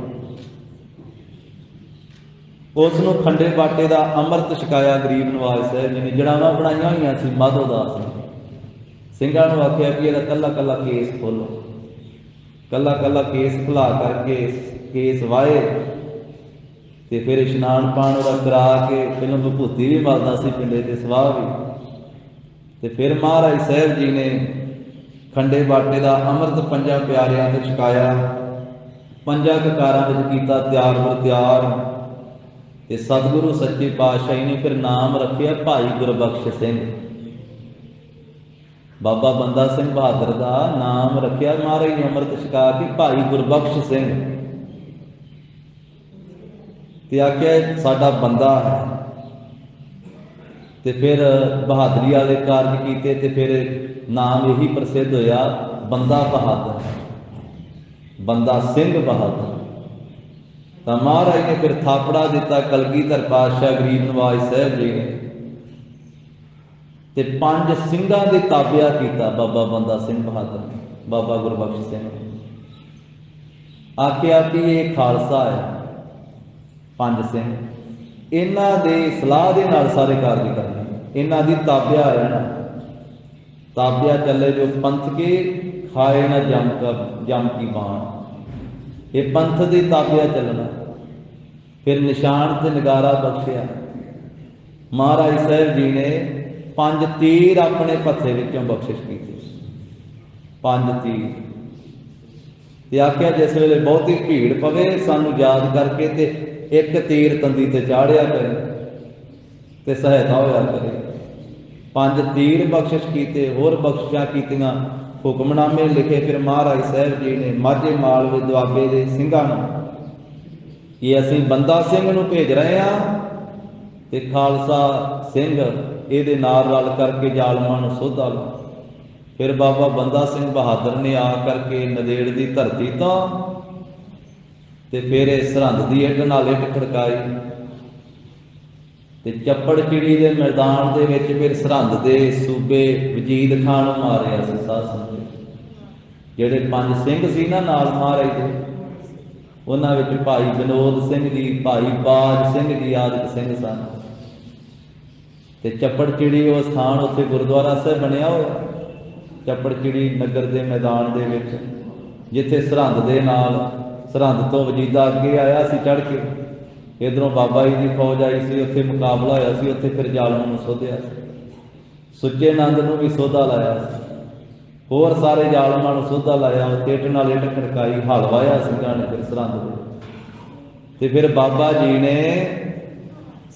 ਉਸ ਨੂੰ ਖੰਡੇ ਬਾਟੇ ਦਾ ਅੰਮ੍ਰਿਤ ਛਕਾਇਆ ਗਰੀਬ ਨਵਾਜ ਸਾਹਿਬ ਜੀ ਨੇ, ਜੜਾਵਾਂ ਬਣਾਈਆਂ ਹੋਈਆਂ ਸੀ ਮਾਧੋ ਦਾਸ ਨੇ। ਸਿੰਘਾਂ ਨੂੰ ਆਖਿਆ ਕਿ ਇਹਦਾ ਕੱਲਾ ਕੱਲਾ ਕੇਸ ਖੋਲੋ, ਕੱਲਾ ਕੱਲਾ ਕੇਸ ਖੁਲਾ ਕਰਕੇ ਕੇਸ ਵਾਏ ਤੇ ਫਿਰ ਇਸ਼ਨਾਨ ਪਾਣ ਉਹਦਾ ਕਰਾ ਕੇ ਪਹਿਲਾਂ ਵਿਭੂਤੀ ਵੀ ਮਲਦਾ ਸੀ ਪਿੰਡੇ ਤੇ ਸਵਾਹ ਵੀ। ਤੇ ਫਿਰ ਮਹਾਰਾਜ ਸਾਹਿਬ ਜੀ ਨੇ ਖੰਡੇ ਬਾਟੇ ਦਾ ਅੰਮ੍ਰਿਤ ਪੰਜਾਂ ਪਿਆਰਿਆਂ ਤੇ ਛਕਾਇਆ, ਪੰਜਾਂ ਕਕਾਰਾਂ ਵਿੱਚ ਕੀਤਾ ਤਿਆਰ ਬਰ ਤਿਆਰ। ਤੇ ਸਤਿਗੁਰੂ ਸੱਚੇ ਪਾਤਸ਼ਾਹ ਨੇ ਫਿਰ ਨਾਮ ਰੱਖਿਆ ਭਾਈ ਗੁਰਬਖਸ਼ ਸਿੰਘ। ਬਾਬਾ ਬੰਦਾ ਸਿੰਘ ਬਹਾਦਰ ਦਾ ਨਾਮ ਰੱਖਿਆ ਮਹਾਰਾਜ ਨੇ ਅੰਮ੍ਰਿਤ ਛਕਾ ਕੇ ਭਾਈ ਗੁਰਬਖਸ਼ ਸਿੰਘ। ਤੇ ਆਖਿਆ ਸਾਡਾ ਬੰਦਾ ਹੈ। ਤੇ ਫਿਰ ਬਹਾਦਰੀ ਵਾਲੇ ਕਾਰਜ ਕੀਤੇ ਤੇ ਫਿਰ ਨਾਮ ਇਹੀ ਪ੍ਰਸਿੱਧ ਹੋਇਆ ਬੰਦਾ ਬਹਾਦਰ, ਬੰਦਾ ਸਿੰਘ ਬਹਾਦਰ। ਤਾਂ ਮਹਾਰਾਜ ਨੇ ਫਿਰ ਥਾਪੜਾ ਦਿੱਤਾ ਕਲਗੀਧਰ ਪਾਤਸ਼ਾਹ ਗਰੀਬ ਨਵਾਜ ਸਾਹਿਬ ਜੀ ਨੇ, ਤੇ 5 ਸਿੰਘਾਂ ਦੇ ਤਾਬਿਆ ਕੀਤਾ ਬਾਬਾ ਬੰਦਾ ਸਿੰਘ ਬਹਾਦਰ ਨੇ, ਬਾਬਾ ਗੁਰਬਖਸ਼ ਸਿੰਘ ਨੇ। ਆਖਿਆ ਵੀ ਇਹ ਖਾਲਸਾ ਹੈ 5 ਸਿੰਘ, ਇਹਨਾਂ ਦੇ ਸਲਾਹ ਦੇ ਨਾਲ ਸਾਰੇ ਕਾਰਜ ਕਰਨੇ, ਇਹਨਾਂ ਦੀ ਤਾਬਿਆ ਰਹਿਣਾ। ਤਾਬਿਆ ਚੱਲੇ ਜੋ ਪੰਥ ਕੇ ਖਾਏ ਨਾ ਜਮ ਕੀ ਬਾਣ, ਇਹ ਪੰਥ ਦੀ ਤਾਬਿਆ ਚੱਲਣਾ। ਫਿਰ ਨਿਸ਼ਾਨ ਤੇ ਨਗਾਰਾ ਬਖਸ਼ਿਆ ਮਹਾਰਾਜ ਸਾਹਿਬ ਜੀ ਨੇ। 5 ਤੀਰ ਆਪਣੇ ਪੱਥੇ ਵਿੱਚੋਂ ਬਖਸ਼ਿਸ਼ ਕੀਤੀ, 5 ਤੀਰ। ਤੇ ਆਖਿਆ ਜਿਸ ਵੇਲੇ ਬਹੁਤੀ ਭੀੜ ਪਵੇ ਸਾਨੂੰ ਯਾਦ ਕਰਕੇ ਤੇ 1 ਤੀਰ ਤੰਦੀ ਤੇ ਚਾੜਿਆ ਕਰੇ ਤੇ ਸਹਾਇਤਾ ਹੋਇਆ ਕਰੇ। 5 ਤੀਰ ਬਖਸ਼ਿਸ਼ ਕੀਤੇ, ਹੋਰ ਬਖਸ਼ਿਸ਼ਾਂ ਕੀਤੀਆਂ, ਹੁਕਮਨਾਮੇ ਲਿਖੇ। ਫਿਰ ਮਹਾਰਾਜ ਸਾਹਿਬ ਜੀ ਨੇ ਮਾਝੇ ਮਾਲਵੇ ਦੁਆਬੇ ਦੇ ਸਿੰਘਾਂ ਨੂੰ ਕਿ ਅਸੀਂ ਬੰਦਾ ਸਿੰਘ ਨੂੰ ਭੇਜ ਰਹੇ ਹਾਂ ਤੇ ਖਾਲਸਾ ਸਿੰਘ ਇਹਦੇ ਨਾਲ ਰਲ ਕਰਕੇ ਜ਼ਾਲਮਾਂ ਨੂੰ ਸੋਧਾ ਲਓ। ਫਿਰ ਬਾਬਾ ਬੰਦਾ ਸਿੰਘ ਬਹਾਦਰ ਨੇ ਆ ਕਰਕੇ ਨੰਦੇੜ ਦੀ ਧਰਤੀ ਤੋਂ ਤੇ ਫਿਰ ਇਹ ਸਰਹੰਦ ਦੀ ਇੱਟ ਨਾਲ ਇੱਟ ਖੜਕਾਈ ਤੇ ਚੱਪੜ ਚਿੜੀ ਦੇ ਮੈਦਾਨ ਦੇ ਵਿੱਚ ਫਿਰ ਸਰਹੰਦ ਦੇ ਸੂਬੇ ਵਜੀਦ ਖਾਨ ਨੂੰ ਮਾਰਿਆ ਸੀ ਸਾਧ ਸੰਗਤ। ਜਿਹੜੇ 5 ਸਿੰਘ ਸੀ ਨਾ ਨਾਲ ਮਹਾਰਾਜ ਦੇ, ਉਹਨਾਂ ਵਿੱਚ ਭਾਈ ਵਿਨੋਦ ਸਿੰਘ ਜੀ, ਭਾਈ ਬਾਜ ਸਿੰਘ ਜੀ ਆਦਿਕ ਸਿੰਘ ਸਨ। ਤੇ ਚੱਪੜ ਚਿੜੀ ਉਹ ਸਥਾਨ ਉੱਥੇ ਗੁਰਦੁਆਰਾ ਸਾਹਿਬ ਬਣਿਆ ਹੋਇਆ, ਚੱਪੜ ਚਿੜੀ ਨਗਰ ਦੇ ਮੈਦਾਨ ਦੇ ਵਿੱਚ, ਜਿੱਥੇ ਸਰਹੰਦ ਦੇ ਨਾਲ, ਸਰਹੰਦ ਤੋਂ ਵਜੀਦਾ ਅੱਗੇ ਆਇਆ ਸੀ ਚੜ੍ਹ ਕੇ, ਇੱਧਰੋਂ ਬਾਬਾ ਜੀ ਦੀ ਫੌਜ ਆਈ ਸੀ, ਉੱਥੇ ਮੁਕਾਬਲਾ ਹੋਇਆ ਸੀ, ਉੱਥੇ ਫਿਰ ਜ਼ਾਲਮਾਂ ਨੂੰ ਸੋਧਿਆ ਸੀ। ਸੁੱਚੇ ਨੰਦ ਨੂੰ ਵੀ ਸੋਧਾ ਲਾਇਆ ਸੀ, ਹੋਰ ਸਾਰੇ ਜ਼ਾਲਮਾਂ ਨੂੰ ਸੋਧਾ ਲਾਇਆ। ਉੱਥੇ ਇੱਟ ਨਾਲ ਇੱਟ ਖੜਕਾਈ, ਹਲ ਵਾਹਿਆ ਸਿੰਘਾਂ ਨੇ ਫਿਰ ਸਰਹੰਦ ਦੇ। ਤੇ ਫਿਰ ਬਾਬਾ ਜੀ ਨੇ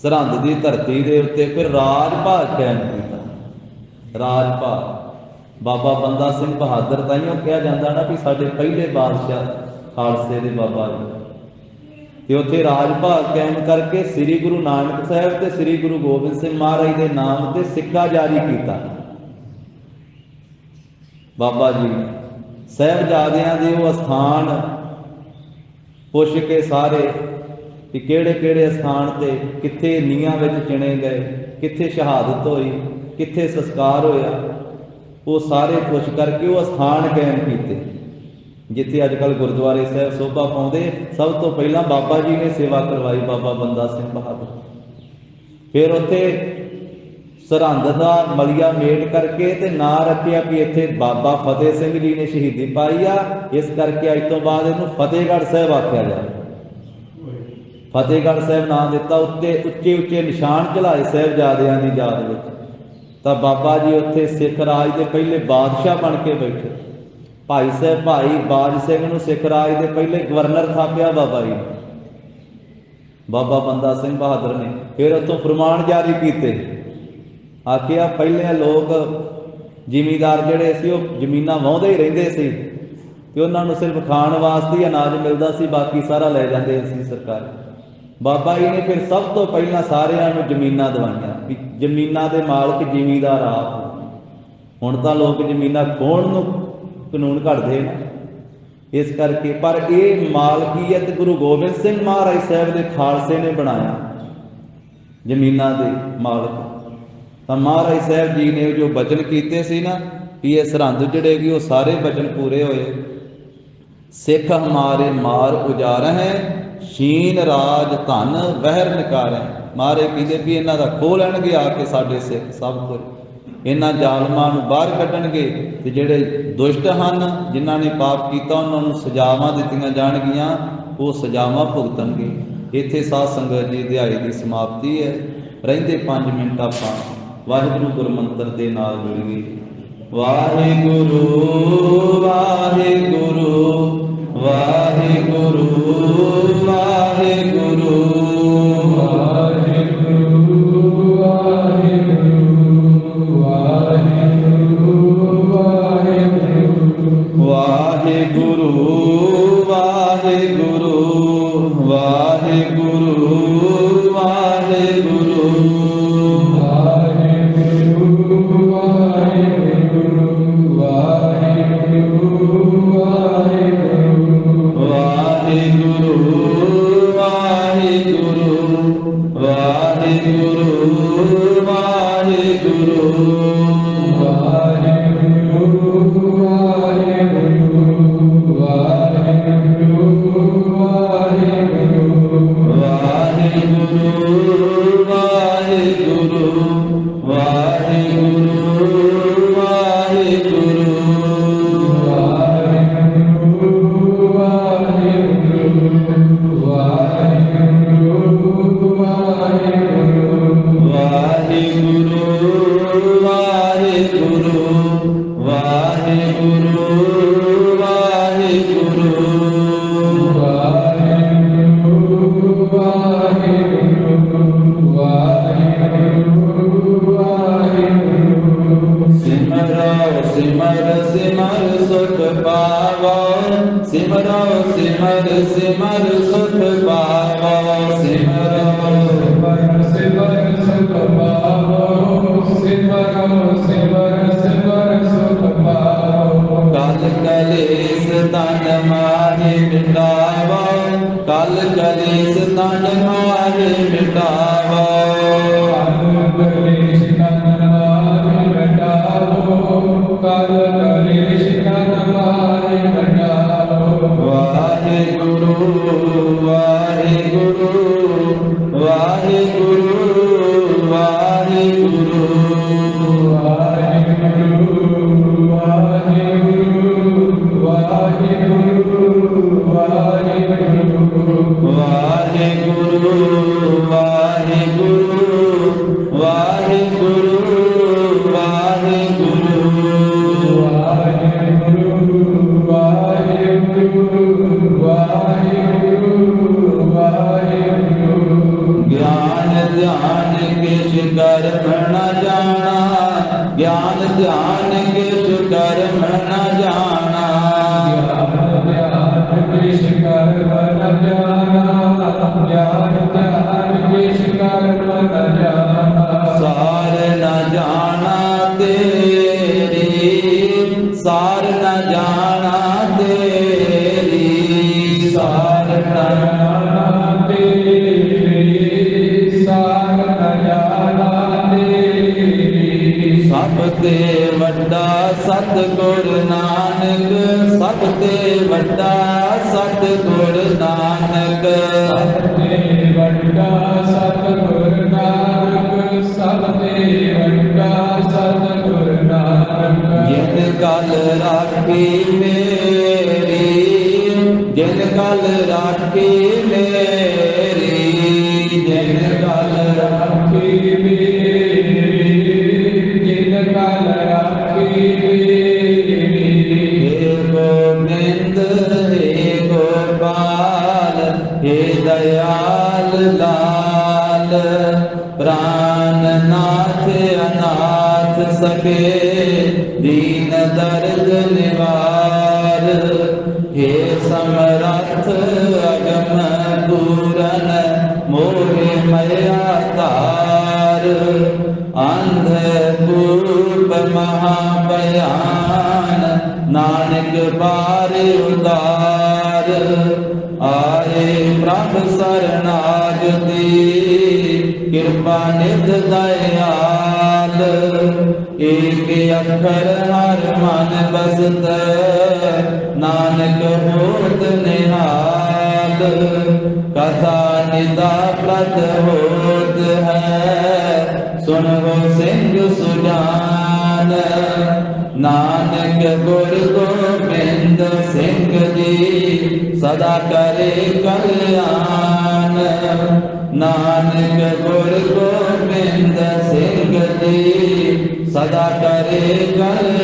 ਸਰਹੰਦ ਦੀ ਧਰਤੀ ਦੇ ਉੱਤੇ ਫਿਰ ਰਾਜ ਭਾਗ ਕਾਇਮ ਕੀਤਾ। ਰਾਜ ਭਾਗ ਬਾਬਾ ਬੰਦਾ ਸਿੰਘ ਬਹਾਦਰ, ਤਾਈਓ ਕਿਹਾ ਜਾਂਦਾ ਨਾ ਵੀ ਸਾਡੇ ਪਹਿਲੇ ਬਾਦਸ਼ਾਹ ਖਾਲਸੇ ਦੇ ਬਾਬਾ ਜੀ। ਤੇ ਉੱਥੇ ਰਾਜ ਭਾਗ ਕਾਇਮ ਕਰਕੇ ਸ੍ਰੀ ਗੁਰੂ ਨਾਨਕ ਸਾਹਿਬ ਤੇ ਸ੍ਰੀ ਗੁਰੂ ਗੋਬਿੰਦ ਸਿੰਘ ਮਹਾਰਾਜ ਦੇ ਨਾਮ ਤੇ ਸਿੱਕਾ ਜਾਰੀ ਕੀਤਾ। ਬਾਬਾ ਜੀ ਸਾਹਿਬਜ਼ਾਦਿਆਂ ਦੇ ਉਹ ਅਸਥਾਨ ਪੁੱਛ ਕੇ ਸਾਰੇ ਕਿ ਕਿਹੜੇ ਕਿਹੜੇ ਅਸਥਾਨ ਤੇ ਕਿੱਥੇ ਨੀਹਾਂ ਵਿੱਚ ਚਿਣੇ ਗਏ, ਕਿੱਥੇ ਸ਼ਹਾਦਤ ਹੋਈ, ਕਿੱਥੇ ਸੰਸਕਾਰ ਹੋਇਆ, ਉਹ ਸਾਰੇ ਪੁੱਛ ਕਰਕੇ ਉਹ ਅਸਥਾਨ ਕਾਇਮ ਕੀਤੇ ਜਿੱਥੇ ਅੱਜ ਕੱਲ੍ਹ ਗੁਰਦੁਆਰੇ ਸਾਹਿਬ ਸੋਭਾ ਪਾਉਂਦੇ। ਸਭ ਤੋਂ ਪਹਿਲਾਂ ਬਾਬਾ ਜੀ ਨੇ ਸੇਵਾ ਕਰਵਾਈ, ਬਾਬਾ ਬੰਦਾ ਸਿੰਘ ਬਹਾਦਰ। ਫਿਰ ਉੱਥੇ ਸਰਹੰਦ ਦਾ ਮਲੀਆ ਮੇਟ ਕਰਕੇ ਤੇ ਨਾਂ ਰੱਖਿਆ ਵੀ ਇੱਥੇ ਬਾਬਾ ਫਤਿਹ ਸਿੰਘ ਜੀ ਨੇ ਸ਼ਹੀਦੀ ਪਾਈ ਆ, ਇਸ ਕਰਕੇ ਅੱਜ ਤੋਂ ਬਾਅਦ ਇਹਨੂੰ ਫਤਿਹਗੜ੍ਹ ਸਾਹਿਬ ਆਖਿਆ ਜਾਏ। ਫਤਿਹਗੜ੍ਹ ਸਾਹਿਬ ਨਾਂ ਦਿੱਤਾ। ਉੱਤੇ ਉੱਚੇ ਉੱਚੇ ਨਿਸ਼ਾਨ ਚੜਾਏ ਸਾਹਿਬਜ਼ਾਦਿਆਂ ਦੀ ਯਾਦ ਵਿੱਚ। ਤਾਂ ਬਾਬਾ ਜੀ ਉੱਥੇ ਸਿੱਖ ਰਾਜ ਦੇ ਪਹਿਲੇ ਬਾਦਸ਼ਾਹ ਬਣ ਕੇ ਬੈਠੇ। ਭਾਈ ਸਾਹਿਬ ਭਾਈ ਬਾਜ ਸਿੰਘ ਨੂੰ ਸਿੱਖ ਰਾਜ ਦੇ ਪਹਿਲੇ ਗਵਰਨਰ ਥਾਪਿਆ ਬਾਬਾ ਜੀ, ਬਾਬਾ ਬੰਦਾ ਸਿੰਘ ਬਹਾਦਰ ਨੇ। ਫਿਰ ਉੱਥੋਂ ਫਰਮਾਨ ਜਾਰੀ ਕੀਤੇ, ਆਖਿਆ ਪਹਿਲੇ ਲੋਕ ਜ਼ਿਮੀਂਦਾਰ ਜਿਹੜੇ ਸੀ ਉਹ ਜ਼ਮੀਨਾਂ ਵਾਹੁੰਦੇ ਹੀ ਰਹਿੰਦੇ ਸੀ ਤੇ ਉਹਨਾਂ ਨੂੰ ਸਿਰਫ ਖਾਣ ਵਾਸਤੇ ਹੀ ਅਨਾਜ ਮਿਲਦਾ ਸੀ, ਬਾਕੀ ਸਾਰਾ ਲੈ ਜਾਂਦੇ ਸੀ ਸਰਕਾਰ। ਬਾਬਾ ਜੀ ਨੇ ਫਿਰ ਸਭ ਤੋਂ ਪਹਿਲਾਂ ਸਾਰਿਆਂ ਨੂੰ ਜ਼ਮੀਨਾਂ ਦਵਾਈਆਂ ਵੀ ਜ਼ਮੀਨਾਂ ਦੇ ਮਾਲਕ ਜ਼ਿਮੀਂਦਾਰ ਆਪ। ਹੁਣ ਤਾਂ ਲੋਕ ਜ਼ਮੀਨਾਂ ਖੋਹਣ ਨੂੰ ਕਾਨੂੰਨ ਘੜਦੇ ਨਾ, ਇਸ ਕਰਕੇ। ਪਰ ਇਹ ਮਾਲਕੀਅਤ ਗੁਰੂ ਗੋਬਿੰਦ ਸਿੰਘ ਮਹਾਰਾਜ ਸਾਹਿਬ ਦੇ ਖਾਲਸੇ ਨੇ ਬਣਾਇਆ, ਜ਼ਮੀਨਾਂ ਦੇ ਮਾਲਕ। ਤਾਂ ਮਹਾਰਾਜ ਸਾਹਿਬ ਜੀ ਨੇ ਜੋ ਬਚਨ ਕੀਤੇ ਸੀ ਨਾ ਵੀ ਇਹ ਸਰਹੰਦ ਜਿਹੜੇਗੀ, ਉਹ ਸਾਰੇ ਬਚਨ ਪੂਰੇ ਹੋਏ। ਸਿੱਖ ਹਮਾਰੇ ਮਾਰ ਉਜਾਰ ਹੈ, ਸ਼ੀਨ ਰਾਜ ਧਨ ਵਹਿਰ ਨਿਕਾਰ ਹੈ। ਮਹਾਰਾਜ ਕਹਿੰਦੇ ਵੀ ਇਹਨਾਂ ਦਾ ਖੋਹ ਲੈਣਗੇ ਆ ਕੇ ਸਾਡੇ ਸਿੱਖ ਸਭ ਕੁਝ, ਇਹਨਾਂ ਜ਼ਾਲਮਾਂ ਨੂੰ ਬਾਹਰ ਕੱਢਣਗੇ ਤੇ ਜਿਹੜੇ ਦੁਸ਼ਟ ਹਨ ਜਿਨ੍ਹਾਂ ਨੇ ਪਾਪ ਕੀਤਾ ਉਹਨਾਂ ਨੂੰ ਸਜ਼ਾਵਾਂ ਦਿੱਤੀਆਂ ਜਾਣਗੀਆਂ। ਉਹ ਸਜ਼ਾਵਾਂ ਭੁਗਤਣਗੇ। ਇੱਥੇ ਸਾਧ ਸੰਗਤ ਜੀ ਦਿਹਾੜੇ ਦੀ ਸਮਾਪਤੀ ਹੈ। ਰਹਿੰਦੇ 5 ਮਿੰਟ ਆਪਾਂ ਵਾਹਿਗੁਰੂ ਗੁਰਮੰਤਰ ਦੇ ਨਾਲ ਜੁੜੀਏ। ਵਾਹਿਗੁਰੂ ਵਾਹਿਗੁਰੂ ਵਾਹਿਗੁਰੂ ਵਾਹਿਗੁਰੂ ਵਾਹਿਗੁਰੂ ਵਾਹਿਗੁਰੂ ਵਾਹਿਗੁਰੂ ਵਾਹਿਗੁਰੂ नानक गुर गोबिंद सिंह जी सदा करे कल्याण। नानक गुर गोबिंद सिंह जी सदा करे कल्याण।